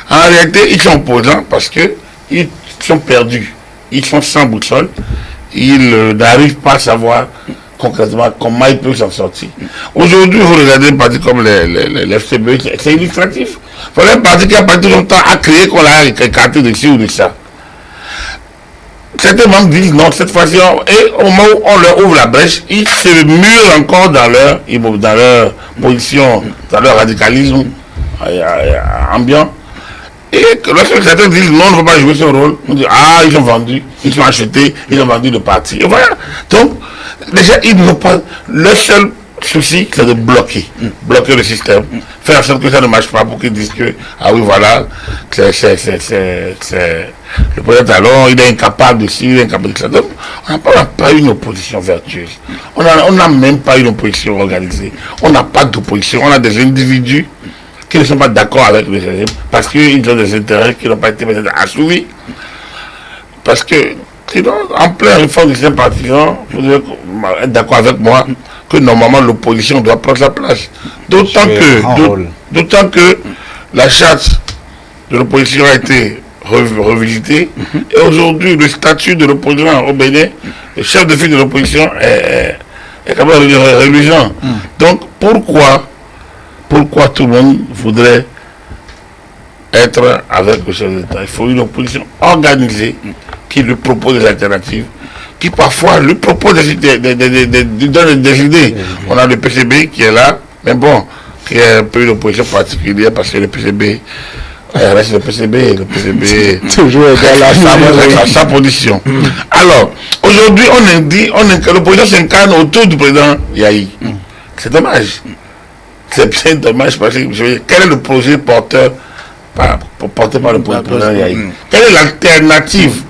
S4: en réalité, ils sont opposants parce qu'ils sont perdus. Ils sont sans boussole. Ils n'arrivent pas à savoir concrètement comment ils peuvent s'en sortir. Aujourd'hui, vous regardez un parti comme les FCB, c'est illustratif. Il faut un parti qui a passé longtemps à créer qu'on l'a écarté de ci ou de ça. Certains membres disent non, cette fois-ci, et au moment où on leur ouvre la brèche, ils se murent encore dans leur position, dans leur radicalisme ambiant. Et lorsque certains disent non, on ne peut pas jouer ce rôle, on dit ah, ils ont vendu, ils sont achetés, ils ont vendu le parti. Et voilà. Donc, déjà, ils n'ont pas. Le seul souci, c'est de bloquer le système, faire en sorte que ça ne marche pas pour qu'ils disent que, ah oui, voilà, le président Talon, il est incapable de ci, il est incapable de ça. Donc, on n'a pas une opposition vertueuse. On n'a même pas une opposition organisée. On n'a pas d'opposition. On a des individus qui ne sont pas d'accord avec le régime parce qu'ils ont des intérêts qui n'ont pas été assouvis. Parce que, sinon, en pleine réforme du système partisan, vous devez être d'accord avec moi que normalement l'opposition doit prendre sa place. D'autant que la charte de l'opposition a été revisitée et aujourd'hui le statut de l'opposition au Bénin, le chef de file de l'opposition est quand même religieux. Donc pourquoi tout le monde voudrait être avec le chef d'État? Il faut une opposition organisée qui lui propose des alternatives qui parfois lui propose des idées. On a le PCB qui est là, mais bon, qui est un peu une opposition particulière parce que le PCB reste le PCB
S3: toujours dans
S4: sa position. Alors, aujourd'hui, l'opposition s'incarne autour du président Yahi. C'est dommage. C'est bien dommage parce que quel est le projet porté par le président Yahi? Quelle est l'alternative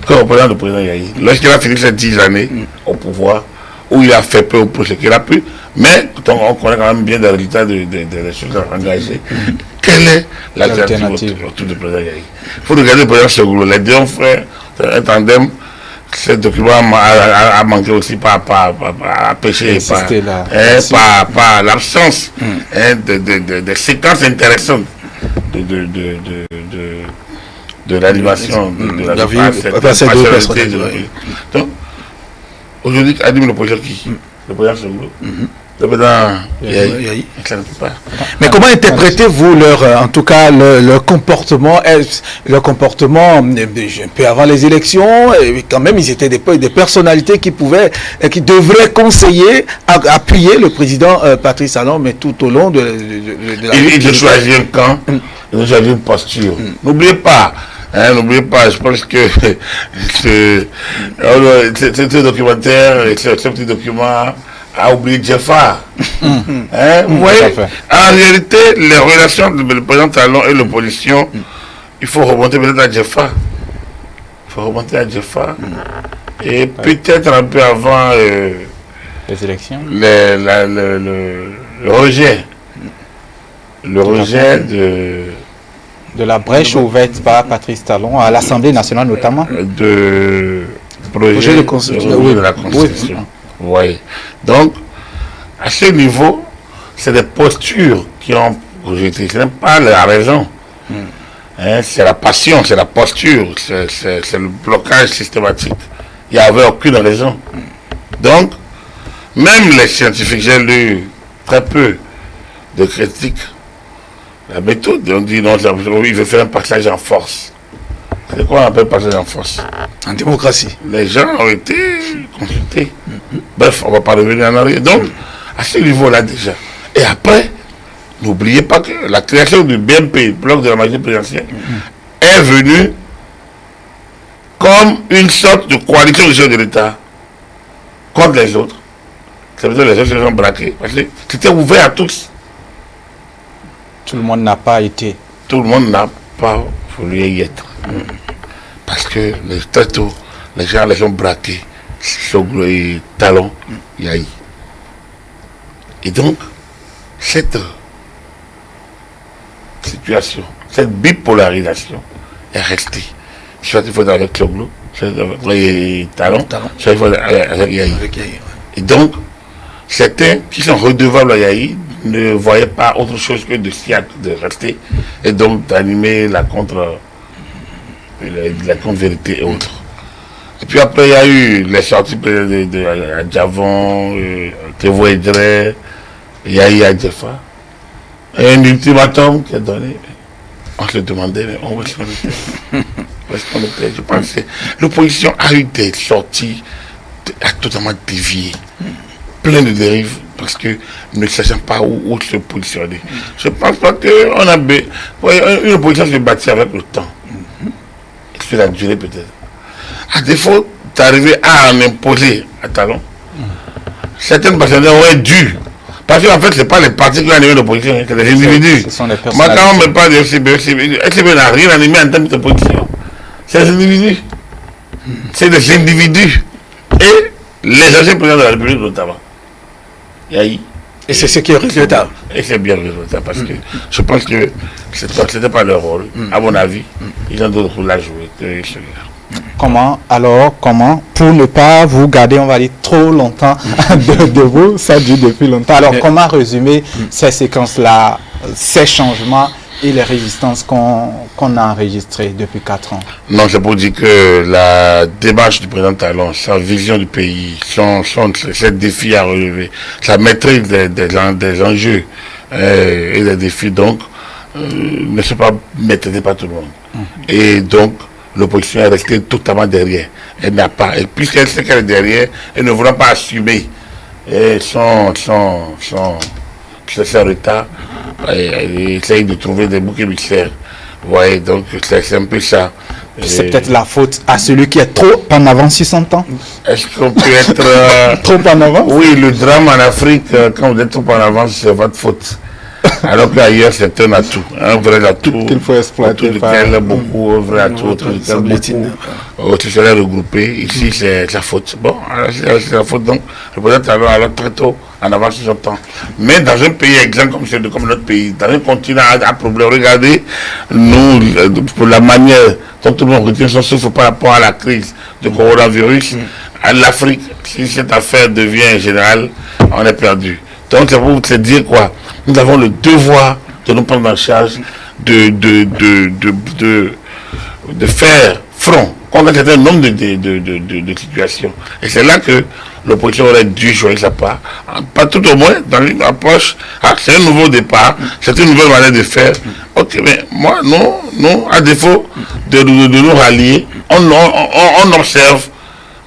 S4: que représente le président Yahi lorsqu'il a fini ces 10 années au pouvoir, où il a fait peu pour ce qu'il a pu, mais on connaît quand même bien les résultats des choses engagées. Quelle est l'alternative autour du président Yahi? Il faut regarder le président Soglo, les deux frères, un tandem. Ce document a manqué aussi par péché, par l'absence de séquences intéressantes de l'animation de la vie. Donc, aujourd'hui, Adim le projet qui? Le président Soglo. Le président Yahi.
S2: Mais comment interprétez-vous leur comportement, un peu avant les élections, et quand même ils étaient des personnalités qui devraient conseiller, appuyer le président Patrice Talon, mais tout au long de la...
S4: Il a choisi un camp, il a choisi une posture. N'oubliez pas, je pense que ce documentaire, ce petit document a oublié Jeffa. Vous voyez, en réalité, les relations du président Talon et l'opposition, il faut remonter peut-être à Jeffa. Et peut-être un peu avant
S3: les élections,
S4: le rejet. Le rejet
S3: de la brèche ouverte par Patrice Talon à l'Assemblée nationale notamment.
S4: De projet de constitution. De la Constitution. Oui. Donc, à ce niveau, c'est des postures qui ont rejeté. Ce n'est pas la raison. C'est la passion, c'est la posture, c'est le blocage systématique. Il n'y avait aucune raison. Donc, même les scientifiques, j'ai lu très peu de critiques. La méthode, on dit non, il veut faire un passage en force. C'est quoi on appelle passage en force?
S2: En démocratie.
S4: Les gens ont été consultés. Bref, on ne va pas revenir en arrière. Donc, à ce niveau-là déjà. Et après, n'oubliez pas que la création du BMP, bloc de la majorité présidentielle, est venue comme une sorte de coalition du chef de l'État contre les autres. Ça veut dire que les autres se sont braqués. Parce que c'était ouvert à tous.
S3: Tout le monde n'a pas été.
S4: Tout le monde n'a pas voulu y être. Parce que très tôt, les gens les ont braqués. Soglo et Talon, Yahi. Et donc, cette situation, cette bipolarisation est restée. Soit il faut avec Soglo, soit avec Talon, soit il faut avec Yahi. Et donc, certains qui sont redevables à Yahi ne voyaient pas autre chose que de rester et donc d'animer la contre-vérité et autres. Et puis après, il y a eu les sorties de Djavon, Tevo Edre, Yahi Adjefa. Et un ultimatum qui est donné. On se demandait, mais où est-ce qu'on était? Où est-ce qu'on était? Je pense que l'opposition a eu des sorties, a totalement dévié. Plein de dérives, parce que ne sachant pas où se positionner. Je pense pas qu'on a... Une opposition se bâtit avec le temps. Et sur la durée peut-être. À défaut d'arriver à en imposer à Talon, certaines personnes auraient dû. Parce qu'en fait, ce n'est pas les partis qui ont animé l'opposition, c'est les individus. Moi, quand on me parle de FCB n'a rien animé en termes d'opposition. C'est les individus. C'est des individus. Et les anciens présidents de la République notamment. Yahi.
S2: Et c'est ce qui est regrettable.
S4: Et c'est bien regrettable parce que je pense que ce n'était pas leur rôle. À mon avis, ils ont d'autres rôles à jouer que celui-là.
S3: Comment, pour ne pas vous garder, on va dire, trop longtemps de vous, ça dure depuis longtemps. Alors, comment résumer ces séquences-là, ces changements et les résistances qu'on a enregistrées depuis 4 ans?
S4: Non, c'est pour dire que la démarche du président Talon, sa vision du pays, ses défis à relever, sa maîtrise des enjeux et des défis, donc, ne se pas maîtrisés par tout le monde. Et donc, l'opposition est restée totalement derrière. Elle n'a pas, et puisqu'elle sait qu'elle est derrière, elle ne voudra pas assumer son retard. Elle essaye de trouver des boucs émissaires. Vous voyez, donc c'est un peu ça.
S3: C'est peut-être la faute à celui qui est trop en avance sur son temps.
S4: Est-ce qu'on peut être...
S3: trop en avance?
S4: Oui, le drame en Afrique, quand vous êtes trop en avance, c'est votre faute. Alors qu'ailleurs, c'est un atout, un vrai atout.
S3: Qu'il faut exploiter.
S4: Autour duquel beaucoup, un vrai atout, autour duquel beaucoup se seraient regroupés. Ici, c'est la faute. Bon, c'est la faute, donc, le président Talon alors très tôt en avance sur son temps. Mais dans un pays exemple comme notre pays, dans un continent à problème, regardez, nous, pour la manière dont tout le monde retient son souffle par rapport à la crise du coronavirus, à l'Afrique, si cette affaire devient générale, on est perdu. Donc, c'est pour te dire quoi? Nous avons le devoir de nous prendre en charge, de faire front contre un certain nombre de situations. Et c'est là que l'opposition aurait dû jouer sa part. Pas tout au moins dans une approche, c'est un nouveau départ, c'est une nouvelle manière de faire. Ok, mais moi, nous, à défaut de nous rallier, on observe,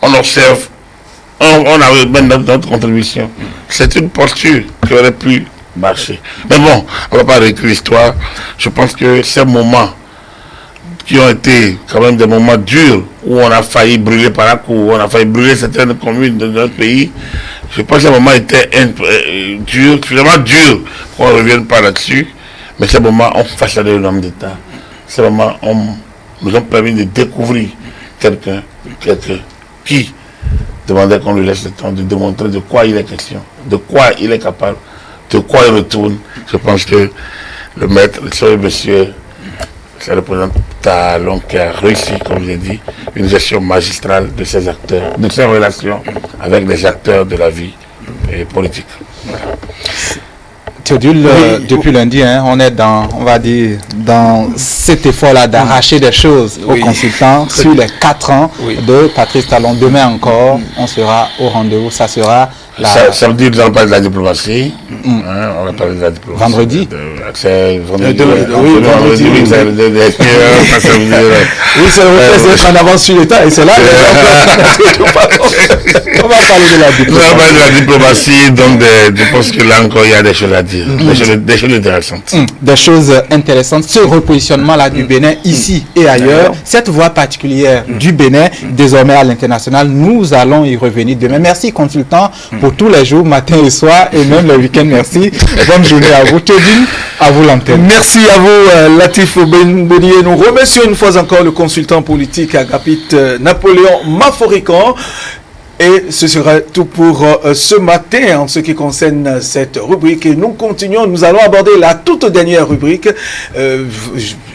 S4: on avait même notre contribution. C'est une posture qui aurait pu marcher. Mais bon, on ne va pas réécrire l'histoire. Je pense que ces moments qui ont été quand même des moments durs, où on a failli brûler Parakou, où on a failli brûler certaines communes de notre pays, je pense que ces moments étaient durs, suffisamment durs qu'on ne revienne pas là-dessus. Mais ces moments ont façonné l'homme d'État. Ces moments nous ont permis de découvrir quelqu'un qui demandait qu'on lui laisse le temps de démontrer de quoi il est question, de quoi il est capable, de quoi il retourne. Je pense que le maître, le monsieur, c'est le président Talon qui a réussi, comme je l'ai dit, une gestion magistrale de ses acteurs, de ses relations avec les acteurs de la vie politique. Voilà.
S3: Théodule, depuis lundi, on est dans cet effort-là d'arracher des choses aux consultants sur les 4 ans de Patrice Talon. Demain encore, on sera au rendez-vous. Ça sera
S4: samedi, nous allons parler de la diplomatie. On va parler de la diplomatie.
S3: Vendredi.
S4: C'est vendredi.
S3: Vendredi. Oui, c'est le fait d'être en avance sur l'État et c'est là. On va parler de la diplomatie.
S4: On va parler de la diplomatie, donc je pense que là encore il y a des choses à dire, des choses intéressantes.
S3: Des choses intéressantes. Ce repositionnement-là du Bénin, ici et ailleurs, cette voie particulière du Bénin, désormais à l'international, nous allons y revenir demain. Merci, consultant, pour tous les jours, matin et soir, et même le week-end. Merci. Bonne journée à vous. Théodule, à vous l'antenne.
S2: Merci à vous, Latif Benier. Nous remercions une fois encore le consultant politique Agapit Napoléon Maforican. Et ce sera tout pour ce matin en ce qui concerne cette rubrique. Et nous continuons, nous allons aborder la toute dernière rubrique,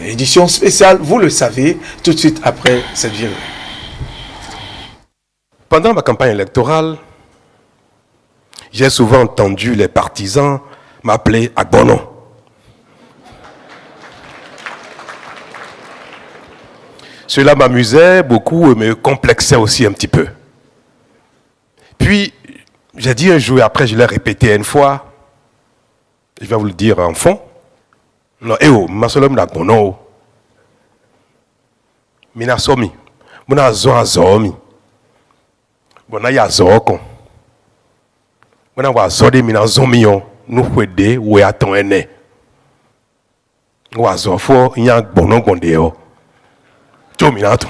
S2: édition spéciale, vous le savez, tout de suite après cette virée.
S18: Pendant ma campagne électorale, j'ai souvent entendu les partisans m'appeler Agbono. Cela m'amusait beaucoup et me complexait aussi un petit peu. Puis, j'ai dit un jour, après je l'ai répété une fois, je vais vous le dire en fond, non, masolom d'Agbono. Mina somi, muna zomi. Bona ya zoko. Muna wa zode mina zomion, nous fwede we aton ene. Wa zofo nya Agbono gondeo. Jo mina to.